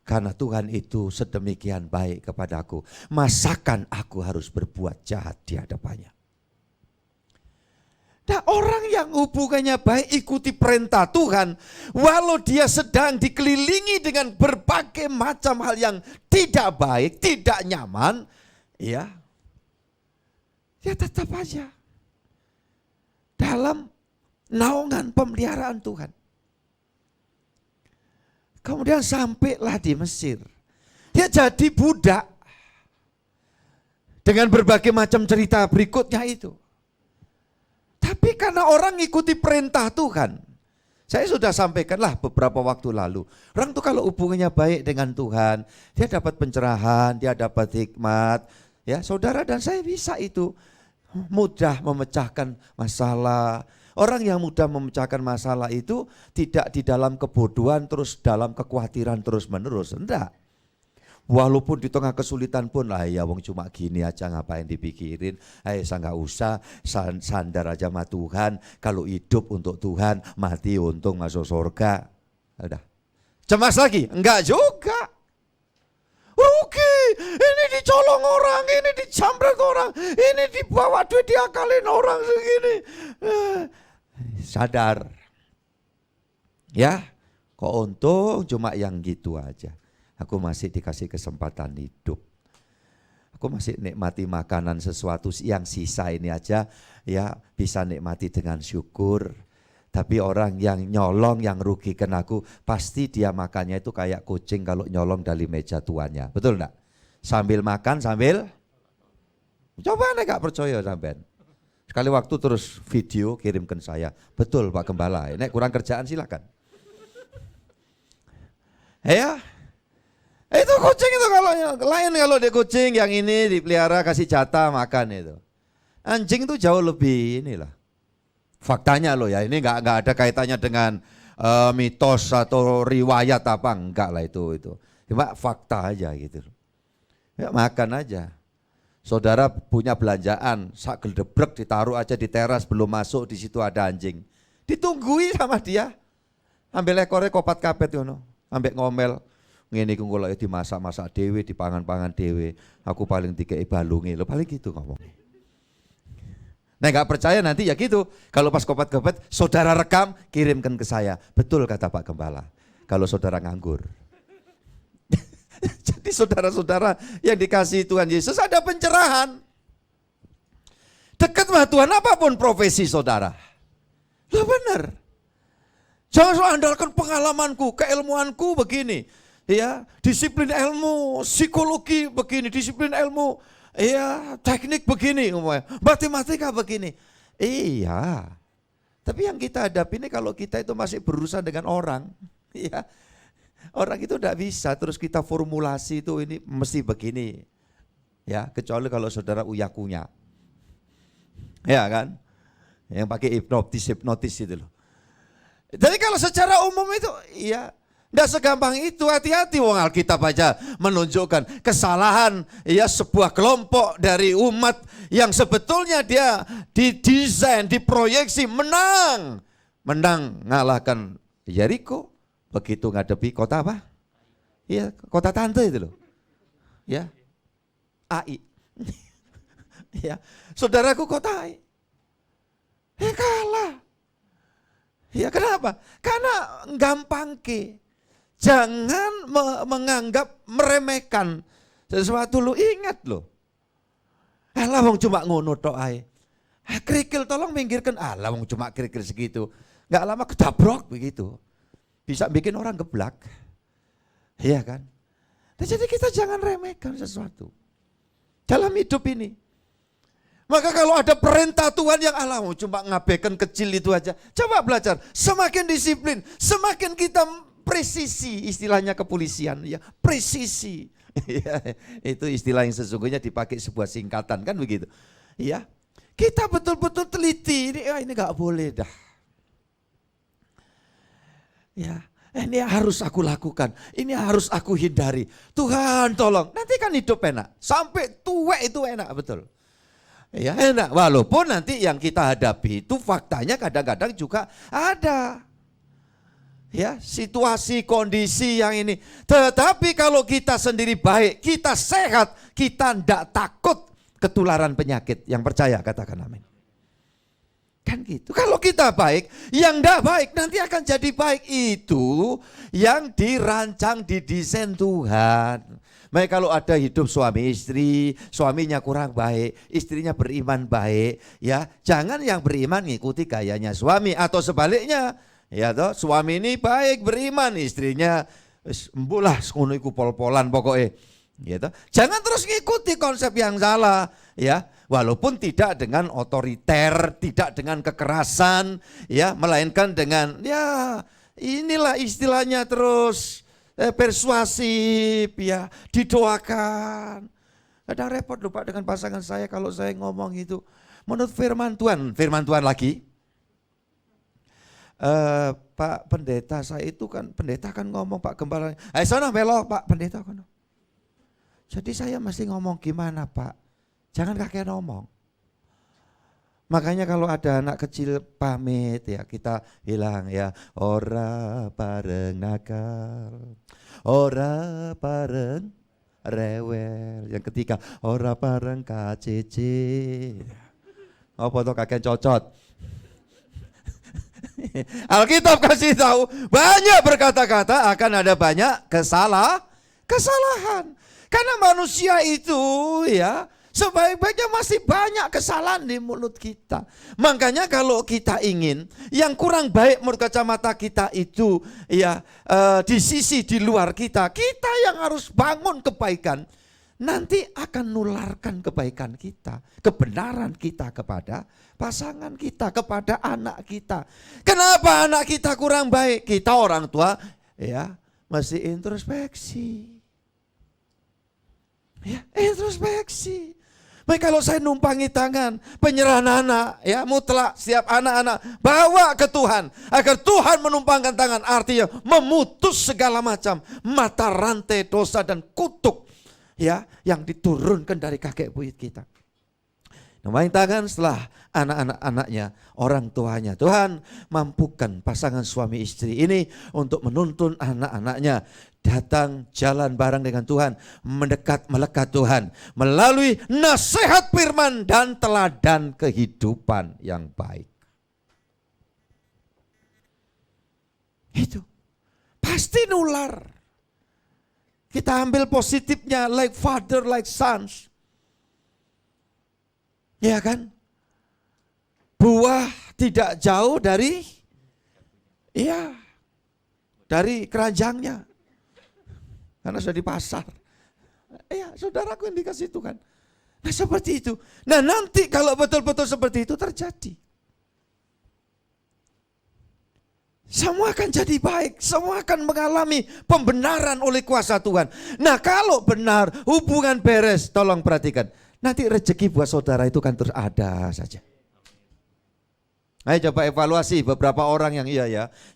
karena Tuhan itu sedemikian baik kepadaku, masakan aku harus berbuat jahat di hadapannya. Nah, orang yang hubungannya baik ikuti perintah Tuhan, walau dia sedang dikelilingi dengan berbagai macam hal yang tidak baik, tidak nyaman, ya tetap aja dalam naungan pemeliharaan Tuhan. Kemudian sampailah di Mesir. Dia jadi budak dengan berbagai macam cerita berikutnya itu. Tapi karena orang ikuti perintah Tuhan, saya sudah sampaikanlah beberapa waktu lalu. Orang tuh kalau hubungannya baik dengan Tuhan, dia dapat pencerahan, dia dapat hikmat. Ya, saudara dan saya bisa itu mudah memecahkan masalah. Orang yang mudah memecahkan masalah itu tidak di dalam kebodohan terus dalam kekhawatiran terus menerus, enggak. Walaupun di tengah kesulitan pun, ya wong cuma gini aja ngapain dipikirin, saya nggak usah, sandar aja sama Tuhan, kalau hidup untuk Tuhan, mati untung masuk surga. Udah. Cemas lagi? Enggak juga. Rugi, ini dicolong orang, ini dijamret orang, ini dibawa duit diakalin orang segini. Sadar. Ya, kok untung cuma yang gitu aja. Aku masih dikasih kesempatan hidup. Aku masih nikmati makanan sesuatu yang sisa ini aja, ya bisa nikmati dengan syukur. Tapi orang yang nyolong, yang rugikan aku, pasti dia makannya itu kayak kucing kalau nyolong dari meja tuannya. Betul enggak? Sambil makan, sambil coba nek gak percaya sampean. Sekali waktu terus video kirimkan saya. Betul Pak Gembala, nek kurang kerjaan silakan. Ya. Itu kucing itu kalau lain, kalau di kucing yang ini dipelihara kasih jatah makan itu. Anjing itu jauh lebih inilah. Faktanya loh ya, ini enggak ada kaitannya dengan mitos atau riwayat apa, enggak lah itu. Cuma fakta aja gitu. Ya makan aja. Saudara punya belanjaan, sak geldebrek ditaruh aja di teras, belum masuk di situ ada anjing. Ditunggui sama dia. Ambil ekornya kopat kapet ngono, ambek ngomel. Ngene iku kula dimasak-masak dhewe, dipangan-pangan dhewe. Aku paling dikei balunge, lho paling gitu ngomong. Nah enggak percaya nanti ya gitu. Kalau pas kopat-kopat, saudara rekam, kirimkan ke saya. Betul kata Pak Gembala. Kalau saudara nganggur. Jadi saudara-saudara yang dikasihi Tuhan Yesus ada pencerahan. Dekat sama Tuhan apapun profesi saudara. Lah benar. Jangan andalkan pengalamanku, keilmuanku begini. Ya, disiplin ilmu, psikologi begini, disiplin ilmu, ya teknik begini, matematika begini. Iya, tapi yang kita hadapi ini kalau kita itu masih berurusan dengan orang, ya orang itu tidak bisa terus kita formulasi itu ini mesti begini, ya kecuali kalau saudara uyakunya, ya kan, yang pakai hipnotis itu loh. Jadi kalau secara umum itu, ya. Tidak segampang itu, hati-hati wong Alkitab aja menunjukkan kesalahan ya sebuah kelompok dari umat yang sebetulnya dia didesain, diproyeksi menang ngalahkan Yeriko. Begitu ngadepi kota apa? Ya, kota tante itu loh. Ya. AI. Ya, saudaraku kota AI. Kalah. Ya, kenapa? Karena gampang ke. Jangan menganggap meremehkan sesuatu. Lu ingat loh. Alah wong cuma ngono tok ae. Kerikil tolong minggirkan. Alah wong cuma kerikil segitu. Enggak lama kedabrok begitu. Bisa bikin orang geblak. Iya kan? Nah, jadi kita jangan remehkan sesuatu dalam hidup ini. Maka kalau ada perintah Tuhan yang cuma ngabaikan kecil itu aja. Coba belajar, semakin disiplin, semakin kita presisi, istilahnya kepolisian, ya presisi. Itu istilah yang sesungguhnya dipakai sebuah singkatan kan begitu. Ya, kita betul-betul teliti, ini nggak boleh dah. Ya, ini harus aku lakukan, ini harus aku hindari. Tuhan tolong, nanti kan hidup enak, sampai tua itu enak betul. Ya enak, walaupun nanti yang kita hadapi itu faktanya kadang-kadang juga ada. Ya, situasi, kondisi yang ini. Tetapi kalau kita sendiri baik, kita sehat, kita tidak takut ketularan penyakit. Yang percaya katakan amin. Kan gitu. Kalau kita baik, yang tidak baik nanti akan jadi baik. Itu yang dirancang, didesain Tuhan. Baik kalau ada hidup suami istri, suaminya kurang baik, istrinya beriman baik, ya jangan yang beriman ngikuti gayanya suami atau sebaliknya, ya toh suami ini baik beriman, istrinya embulah ngono iku pol-polan pokoknya, ya toh. Jangan terus ngikuti konsep yang salah, ya walaupun tidak dengan otoriter, tidak dengan kekerasan, ya melainkan dengan ya inilah istilahnya terus. Persuasif ya, didoakan. Kadang repot lupa dengan pasangan saya kalau saya ngomong itu. Menurut firman Tuhan lagi. Pak pendeta saya itu kan, pendeta kan ngomong Pak Gembala. Ayo sana melo Pak pendeta kan. Jadi saya mesti ngomong gimana Pak? Jangan kakek ngomong. Makanya kalau ada anak kecil pamit ya kita bilang ya ora bareng nakal, ora bareng rewel. Yang ketiga ora bareng KCC. Apa tuh kakek cocot? Alkitab kasih tahu banyak berkata-kata akan ada banyak kesalahan. Karena manusia itu ya sebaik-baiknya masih banyak kesalahan di mulut kita. Makanya kalau kita ingin yang kurang baik menurut kacamata kita itu ya di sisi di luar kita yang harus bangun kebaikan. Nanti akan nularkan kebaikan kita, kebenaran kita kepada pasangan kita, kepada anak kita. Kenapa anak kita kurang baik? Kita orang tua ya mesti introspeksi. Ya, introspeksi. Baik kalau saya numpangi tangan, penyerahan anak, ya mutlak setiap anak-anak bawa ke Tuhan. Agar Tuhan menumpangkan tangan, artinya memutus segala macam mata rantai dosa dan kutuk ya yang diturunkan dari kakek buyut kita. Numpangin tangan setelah anak-anaknya, orang tuanya. Tuhan mampukan pasangan suami istri ini untuk menuntun anak-anaknya datang jalan bareng dengan Tuhan, mendekat melekat Tuhan melalui nasihat firman dan teladan kehidupan yang baik. Itu pasti nular. Kita ambil positifnya, like father, like sons. Ya kan? Buah tidak jauh dari keranjangnya. Karena sudah di pasar. Ya, saudaraku yang dikasih Tuhan. Nah, seperti itu. Nah, nanti kalau betul-betul seperti itu terjadi. Semua akan jadi baik. Semua akan mengalami pembenaran oleh kuasa Tuhan. Nah, kalau benar, hubungan beres, tolong perhatikan. Nanti rezeki buat saudara itu kan terus ada saja. Ayo coba evaluasi beberapa orang yang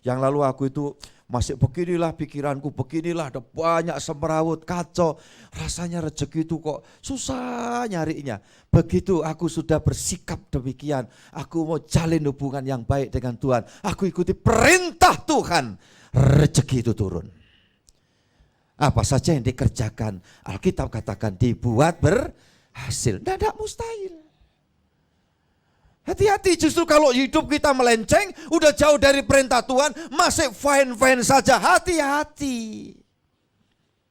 yang lalu aku itu masih beginilah pikiranku, beginilah ada banyak semrawut, kacau. Rasanya rezeki itu kok susah nyarinya. Begitu aku sudah bersikap demikian, aku mau jalin hubungan yang baik dengan Tuhan. Aku ikuti perintah Tuhan, rezeki itu turun. Apa saja yang dikerjakan, Alkitab katakan dibuat berhasil. Tidak mustahil. Hati-hati, justru kalau hidup kita melenceng, udah jauh dari perintah Tuhan, masih fine-fine saja, hati-hati.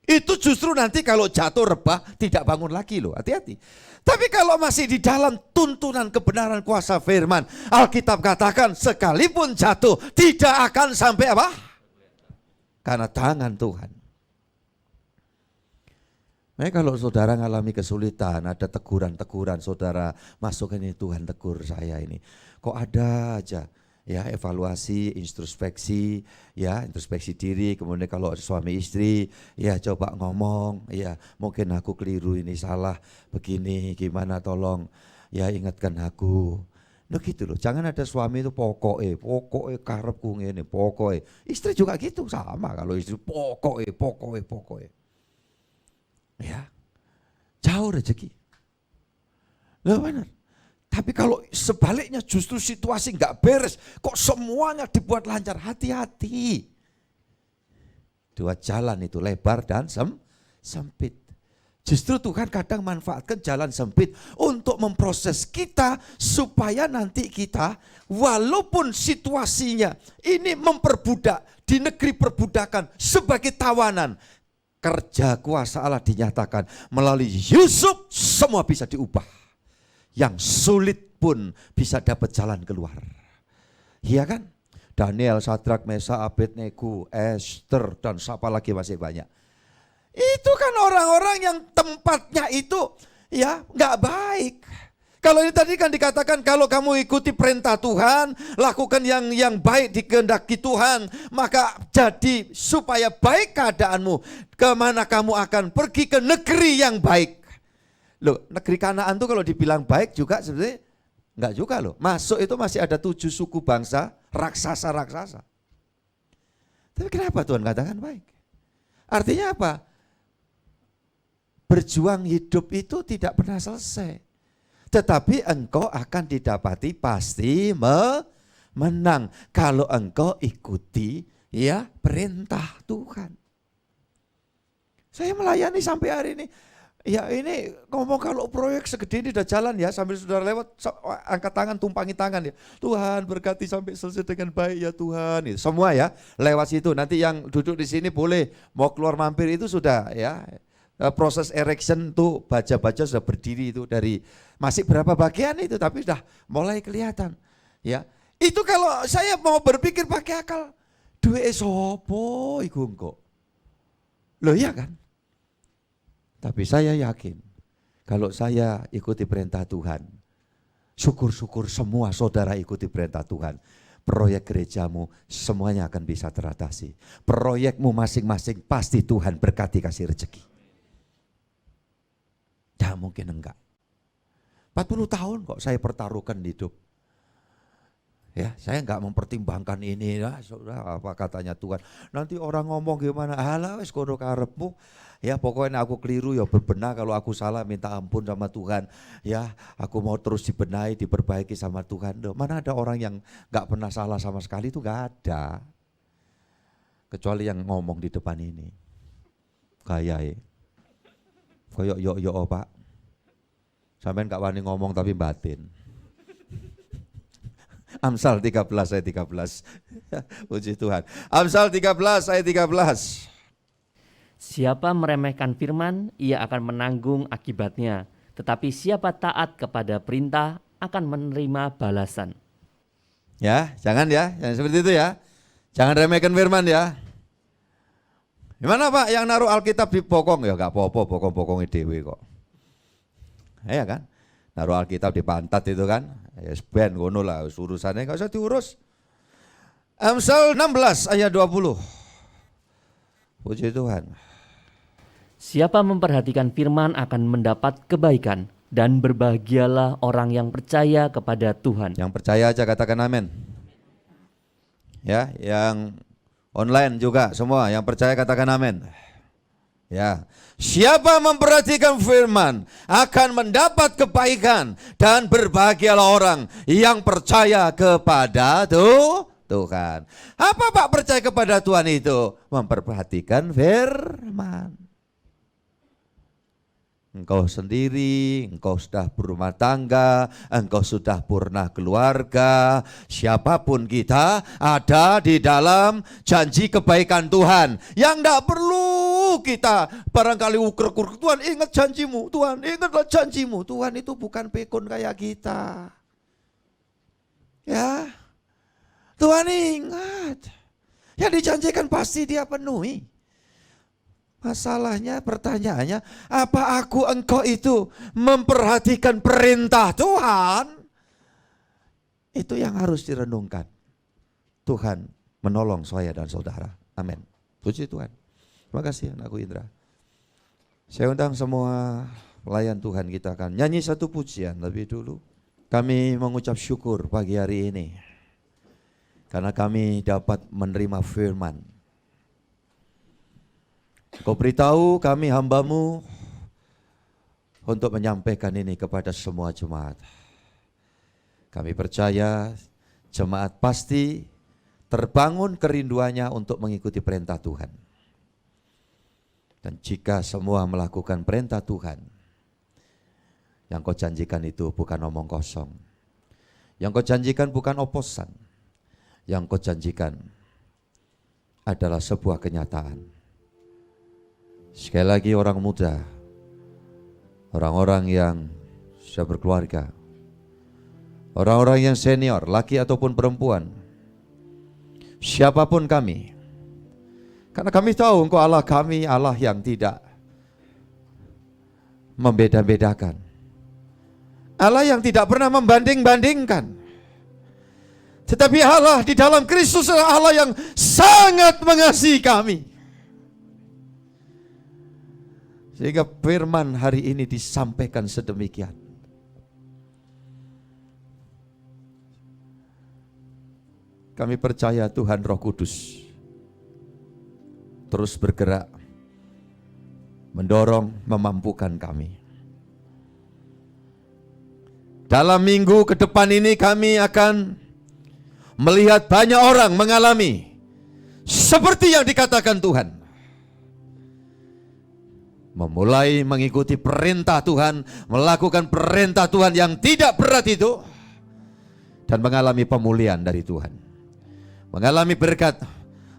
Itu justru nanti kalau jatuh rebah, tidak bangun lagi loh, hati-hati. Tapi kalau masih di dalam tuntunan kebenaran kuasa firman, Alkitab katakan sekalipun jatuh, tidak akan sampai apa? Karena tangan Tuhan. Nah, kalau saudara mengalami kesulitan, ada teguran-teguran, saudara masuk ini, Tuhan tegur saya ini. Kok ada aja ya evaluasi, introspeksi, ya introspeksi diri. Kemudian kalau suami istri, ya coba ngomong, ya mungkin aku keliru ini, salah begini, gimana tolong ya ingatkan aku. Nah gitu loh, jangan ada suami itu pokoknya karepku ngene, pokoknya. Istri juga gitu, sama kalau istri pokoknya. Ya, jauh rezeki. Loh benar. Tapi kalau sebaliknya justru situasi nggak beres, kok semuanya dibuat lancar, hati-hati. Dua jalan itu lebar dan sempit. Justru Tuhan kadang manfaatkan jalan sempit untuk memproses kita supaya nanti kita walaupun situasinya ini memperbudak di negeri perbudakan sebagai tawanan, kerja kuasa Allah dinyatakan melalui Yusuf semua bisa diubah. Yang sulit pun bisa dapat jalan keluar. Iya kan? Daniel, Sadrak, Mesa, Abednego, Esther dan siapa lagi masih banyak. Itu kan orang-orang yang tempatnya itu ya nggak baik. Kalau ini tadi kan dikatakan kalau kamu ikuti perintah Tuhan, lakukan yang baik dikehendaki Tuhan, maka jadi supaya baik keadaanmu, kemana kamu akan pergi ke negeri yang baik. Loh, negeri Kanaan tuh kalau dibilang baik juga sebenarnya enggak juga loh. Masuk itu masih ada 7 suku bangsa, raksasa-raksasa. Tapi kenapa Tuhan katakan baik? Artinya apa? Berjuang hidup itu tidak pernah selesai. Tetapi engkau akan didapati pasti menang kalau engkau ikuti ya perintah Tuhan. Saya melayani sampai hari ini. Ya ini ngomong kalau proyek segede ini udah jalan ya, sambil saudara lewat angkat tangan, tumpangi tangan ya. Tuhan berkati sampai selesai dengan baik ya Tuhan. Itu semua ya lewat situ. Nanti yang duduk di sini boleh mau keluar mampir itu sudah ya. Proses erection tuh baca-baca sudah berdiri itu dari masih berapa bagian itu tapi sudah mulai kelihatan. Ya. Itu kalau saya mau berpikir pakai akal, duwe sopo iku engko. Loh iya kan? Tapi saya yakin kalau saya ikuti perintah Tuhan, syukur-syukur semua saudara ikuti perintah Tuhan, proyek gerejamu semuanya akan bisa teratasi. Proyekmu masing-masing pasti Tuhan berkati kasih rezeki. Ya mungkin enggak. 40 tahun kok saya pertaruhkan hidup. Ya, saya enggak mempertimbangkan ini ya, saudara apa katanya Tuhan. Nanti orang ngomong gimana? Alah wis kono karepmu. Ya pokoknya aku keliru ya berbenah, kalau aku salah minta ampun sama Tuhan. Ya, aku mau terus dibenahi, diperbaiki sama Tuhan. Loh, mana ada orang yang enggak pernah salah sama sekali itu enggak ada. Kecuali yang ngomong di depan ini. Kayak yo Pak. Sampean gak wani ngomong tapi batin. Amsal 13 ayat 13. Puji Tuhan. Amsal 13 ayat 13. Siapa meremehkan firman, ia akan menanggung akibatnya. Tetapi siapa taat kepada perintah akan menerima balasan. Ya, jangan seperti itu ya. Jangan remehkan firman ya. Gimana Pak yang naruh Alkitab di bokong? Ya gak apa-apa, bokong-bokongnya dewe kok. Ya kan? Naruh Alkitab di pantat itu kan. Ya ben ngono lah urusannya gak usah diurus. Amsal 16 ayat 20. Puji Tuhan. Siapa memperhatikan firman akan mendapat kebaikan, dan berbahagialah orang yang percaya kepada Tuhan. Yang percaya aja katakan amin. Ya, yang online juga semua yang percaya katakan amin. Ya, siapa memperhatikan firman akan mendapat kebaikan dan berbahagialah orang yang percaya kepada Tuhan. Apa Pak percaya kepada Tuhan itu? Memperhatikan firman. Engkau sendiri, engkau sudah berumah tangga, engkau sudah purna keluarga. Siapapun kita ada di dalam janji kebaikan Tuhan. Yang tidak perlu kita barangkali ukur-ukur. Tuhan ingat janjimu, Tuhan ingatlah janjimu. Tuhan itu bukan pikun kayak kita. Ya, Tuhan ingat. Yang dijanjikan pasti dia penuhi. Masalahnya, pertanyaannya, apa engkau itu memperhatikan perintah Tuhan? Itu yang harus direnungkan. Tuhan menolong saya dan saudara. Amin. Puji Tuhan. Terima kasih anakku Indra. Saya undang semua pelayan Tuhan, kita akan nyanyi satu pujian lebih dulu. Kami mengucap syukur pagi hari ini. Karena kami dapat menerima firman. Kau beritahu kami hamba-Mu untuk menyampaikan ini kepada semua jemaat. Kami percaya jemaat pasti terbangun kerinduannya untuk mengikuti perintah Tuhan. Dan jika semua melakukan perintah Tuhan, yang kau janjikan itu bukan omong kosong. Yang kau janjikan bukan oposan. Yang kau janjikan adalah sebuah kenyataan. Sekali lagi orang muda, orang-orang yang sudah berkeluarga, orang-orang yang senior, laki ataupun perempuan, siapapun kami, karena kami tahu Engkau Allah kami, Allah yang tidak membeda-bedakan, Allah yang tidak pernah membanding-bandingkan, tetapi Allah di dalam Kristus adalah Allah yang sangat mengasihi kami. Sehingga firman hari ini disampaikan sedemikian. Kami percaya Tuhan Roh Kudus terus bergerak, mendorong, memampukan kami. Dalam minggu ke depan ini kami akan melihat banyak orang mengalami seperti yang dikatakan Tuhan. Memulai mengikuti perintah Tuhan, melakukan perintah Tuhan yang tidak berat itu, dan mengalami pemulihan dari Tuhan, mengalami berkat,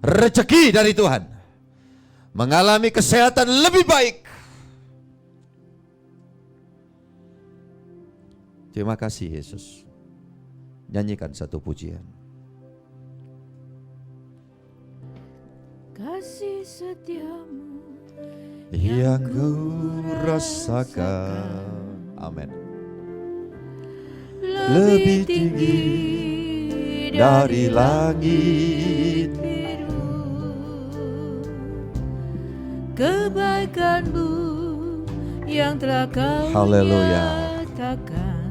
rezeki dari Tuhan, mengalami kesehatan lebih baik. Terima kasih Yesus. Nyanyikan satu pujian. Kasih setiamu yang ku rasakan, amin, lebih tinggi dari langit biru, kebaikan-Mu yang telah Kau Haleluya. nyatakan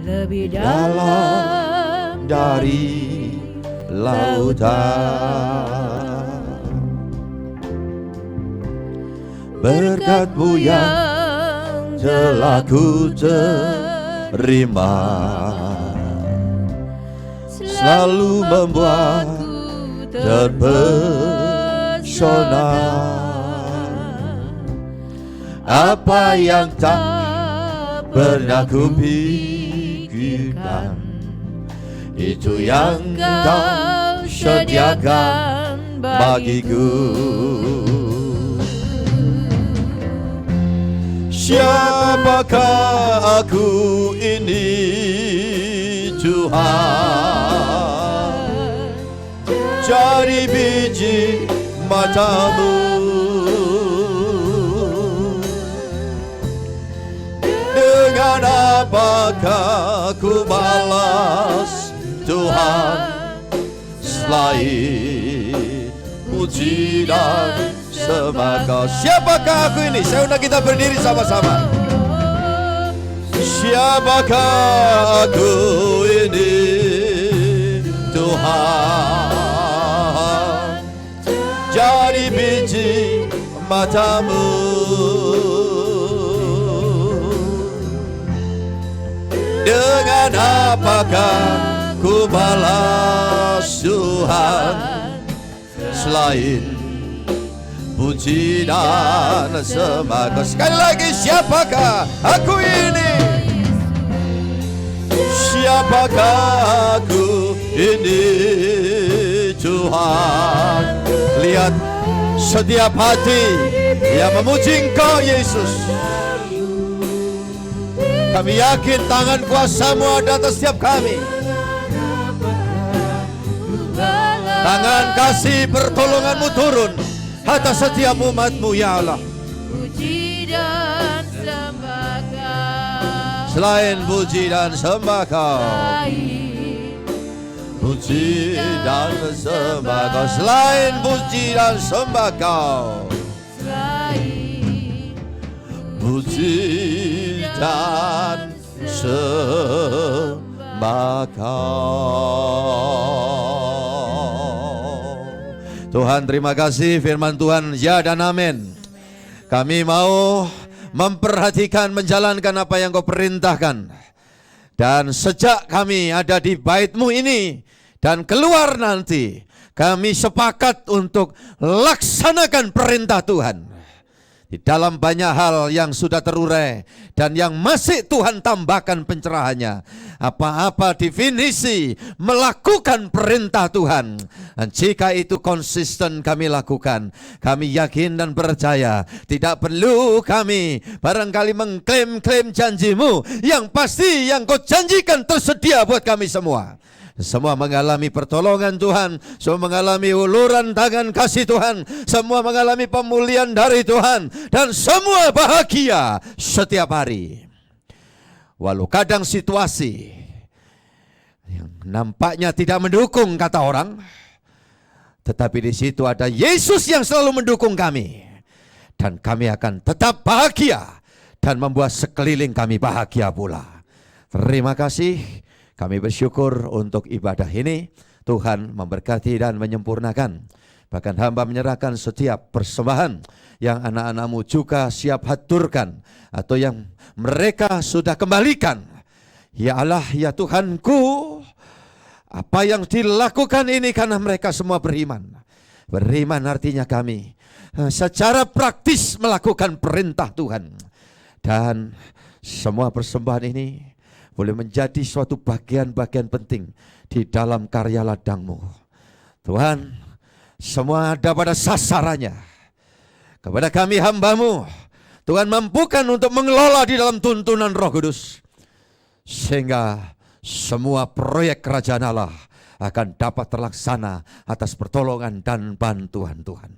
lebih dalam dari lautan. Berkat-Mu yang telah ku terima selalu membuatku terpesona. Apa yang tak pernah ku pikirkan, itu yang Kau sediakan bagiku. Siapakah aku ini Tuhan? Cari biji mata-Mu, dengan apakah ku balas Tuhan selain puji dan sembah Kau. Siapakah aku ini? Saya undang kita berdiri sama-sama. Siapakah aku ini Tuhan? Jadi biji mata-Mu, dengan apakah ku balas Tuhan selain puji dan sembah Kau. Sekali lagi, siapakah aku ini? Siapakah aku ini, Tuhan? Lihat setiap hati yang memuji Engkau, Yesus. Kami yakin tangan kuasa-Mu ada atas setiap kami. Tangan kasih pertolongan-Mu turun atas setiap umat-Mu, ya Allah. Puji dan sembah Kau. Selain puji dan sembah Kau, puji dan sembah Kau. Selain puji dan sembah Kau, puji dan sembah Kau. Tuhan, terima kasih firman Tuhan, ya dan amin. Kami mau memperhatikan, menjalankan apa yang Kau perintahkan. Dan sejak kami ada di bait-Mu ini dan keluar nanti, kami sepakat untuk laksanakan perintah Tuhan. Di dalam banyak hal yang sudah terurai dan yang masih Tuhan tambahkan pencerahannya. Apa-apa definisi melakukan perintah Tuhan. Dan jika itu konsisten kami lakukan, kami yakin dan percaya tidak perlu kami barangkali mengklaim-klaim janji-Mu. Yang pasti yang Kau janjikan tersedia buat kami semua. Semua mengalami pertolongan Tuhan, semua mengalami uluran tangan kasih Tuhan, semua mengalami pemulihan dari Tuhan, dan semua bahagia setiap hari. Walau kadang situasi yang nampaknya tidak mendukung kata orang, tetapi di situ ada Yesus yang selalu mendukung kami, dan kami akan tetap bahagia dan membuat sekeliling kami bahagia pula. Terima kasih. Kami bersyukur untuk ibadah ini. Tuhan memberkati dan menyempurnakan. Bahkan hamba menyerahkan setiap persembahan yang anak-anak-Mu juga siap haturkan, atau yang mereka sudah kembalikan. Ya Allah, ya Tuhanku, apa yang dilakukan ini karena mereka semua beriman. Beriman artinya kami secara praktis melakukan perintah Tuhan. Dan semua persembahan ini boleh menjadi suatu bagian-bagian penting di dalam karya ladang-Mu. Tuhan, semua ada pada sasarannya. Kepada kami hamba-Mu, Tuhan mampukan untuk mengelola di dalam tuntunan Roh Kudus, sehingga semua proyek kerajaan Allah akan dapat terlaksana atas pertolongan dan bantuan Tuhan.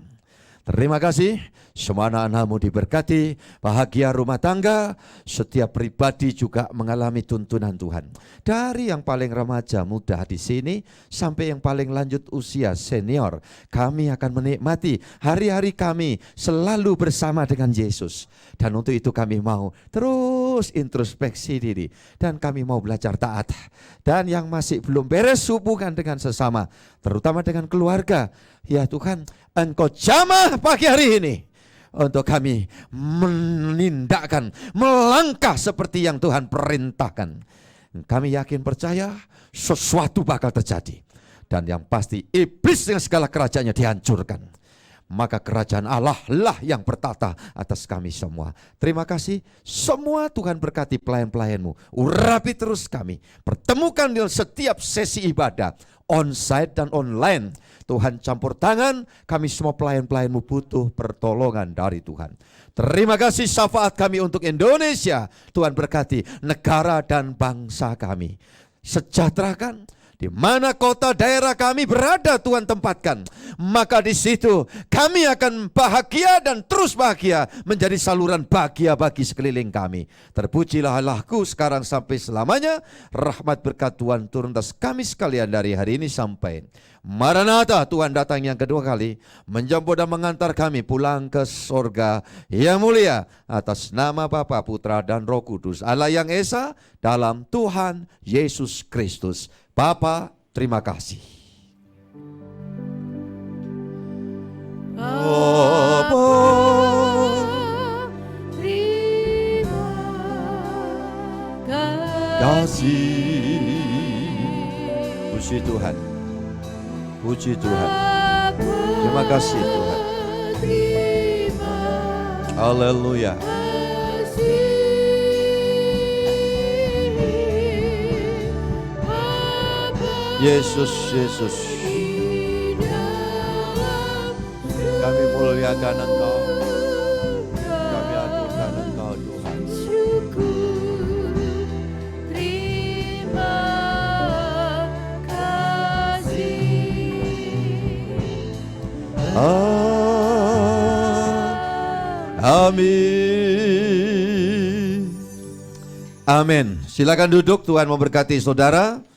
Terima kasih, semua anak-anak-Mu diberkati, bahagia rumah tangga, setiap pribadi juga mengalami tuntunan Tuhan. Dari yang paling remaja muda di sini sampai yang paling lanjut usia senior, kami akan menikmati hari-hari kami selalu bersama dengan Yesus. Dan untuk itu kami mau terus introspeksi diri, dan kami mau belajar taat. Dan yang masih belum beres hubungan dengan sesama, terutama dengan keluarga, ya Tuhan, Engkau jamah pagi hari ini untuk kami menindakkan, melangkah seperti yang Tuhan perintahkan. Kami yakin percaya sesuatu bakal terjadi. Dan yang pasti iblis dengan segala kerajaannya dihancurkan. Maka kerajaan Allah lah yang bertata atas kami semua. Terima kasih, semua Tuhan berkati pelayan-pelayan-Mu. Urapi terus kami, pertemukan di setiap sesi ibadah, onsite dan online. Tuhan campur tangan, kami semua pelayan-pelayan-Mu butuh pertolongan dari Tuhan. Terima kasih syafaat kami untuk Indonesia. Tuhan berkati negara dan bangsa kami. Sejahterakan di mana kota daerah kami berada, Tuhan tempatkan. Maka di situ kami akan bahagia dan terus bahagia, menjadi saluran bahagia bagi sekeliling kami. Terpujilah Allahku sekarang sampai selamanya. Rahmat berkat Tuhan turun atas kami sekalian dari hari ini sampai Maranatha. Tuhan datang yang kedua kali, menjemput dan mengantar kami pulang ke sorga yang mulia. Atas nama Bapa, Putra dan Roh Kudus, Allah yang Esa, dalam Tuhan Yesus Kristus. Bapa, terima kasih. Bapa, terima kasih. Puji Tuhan. Puji Tuhan. Terima kasih Tuhan. Haleluya. Yesus, Yesus. Kami muliakan Engkau. Kami agungkan Engkau, Tuhan. Terima kasih. Amin. Amin. Silakan duduk, Tuhan memberkati saudara.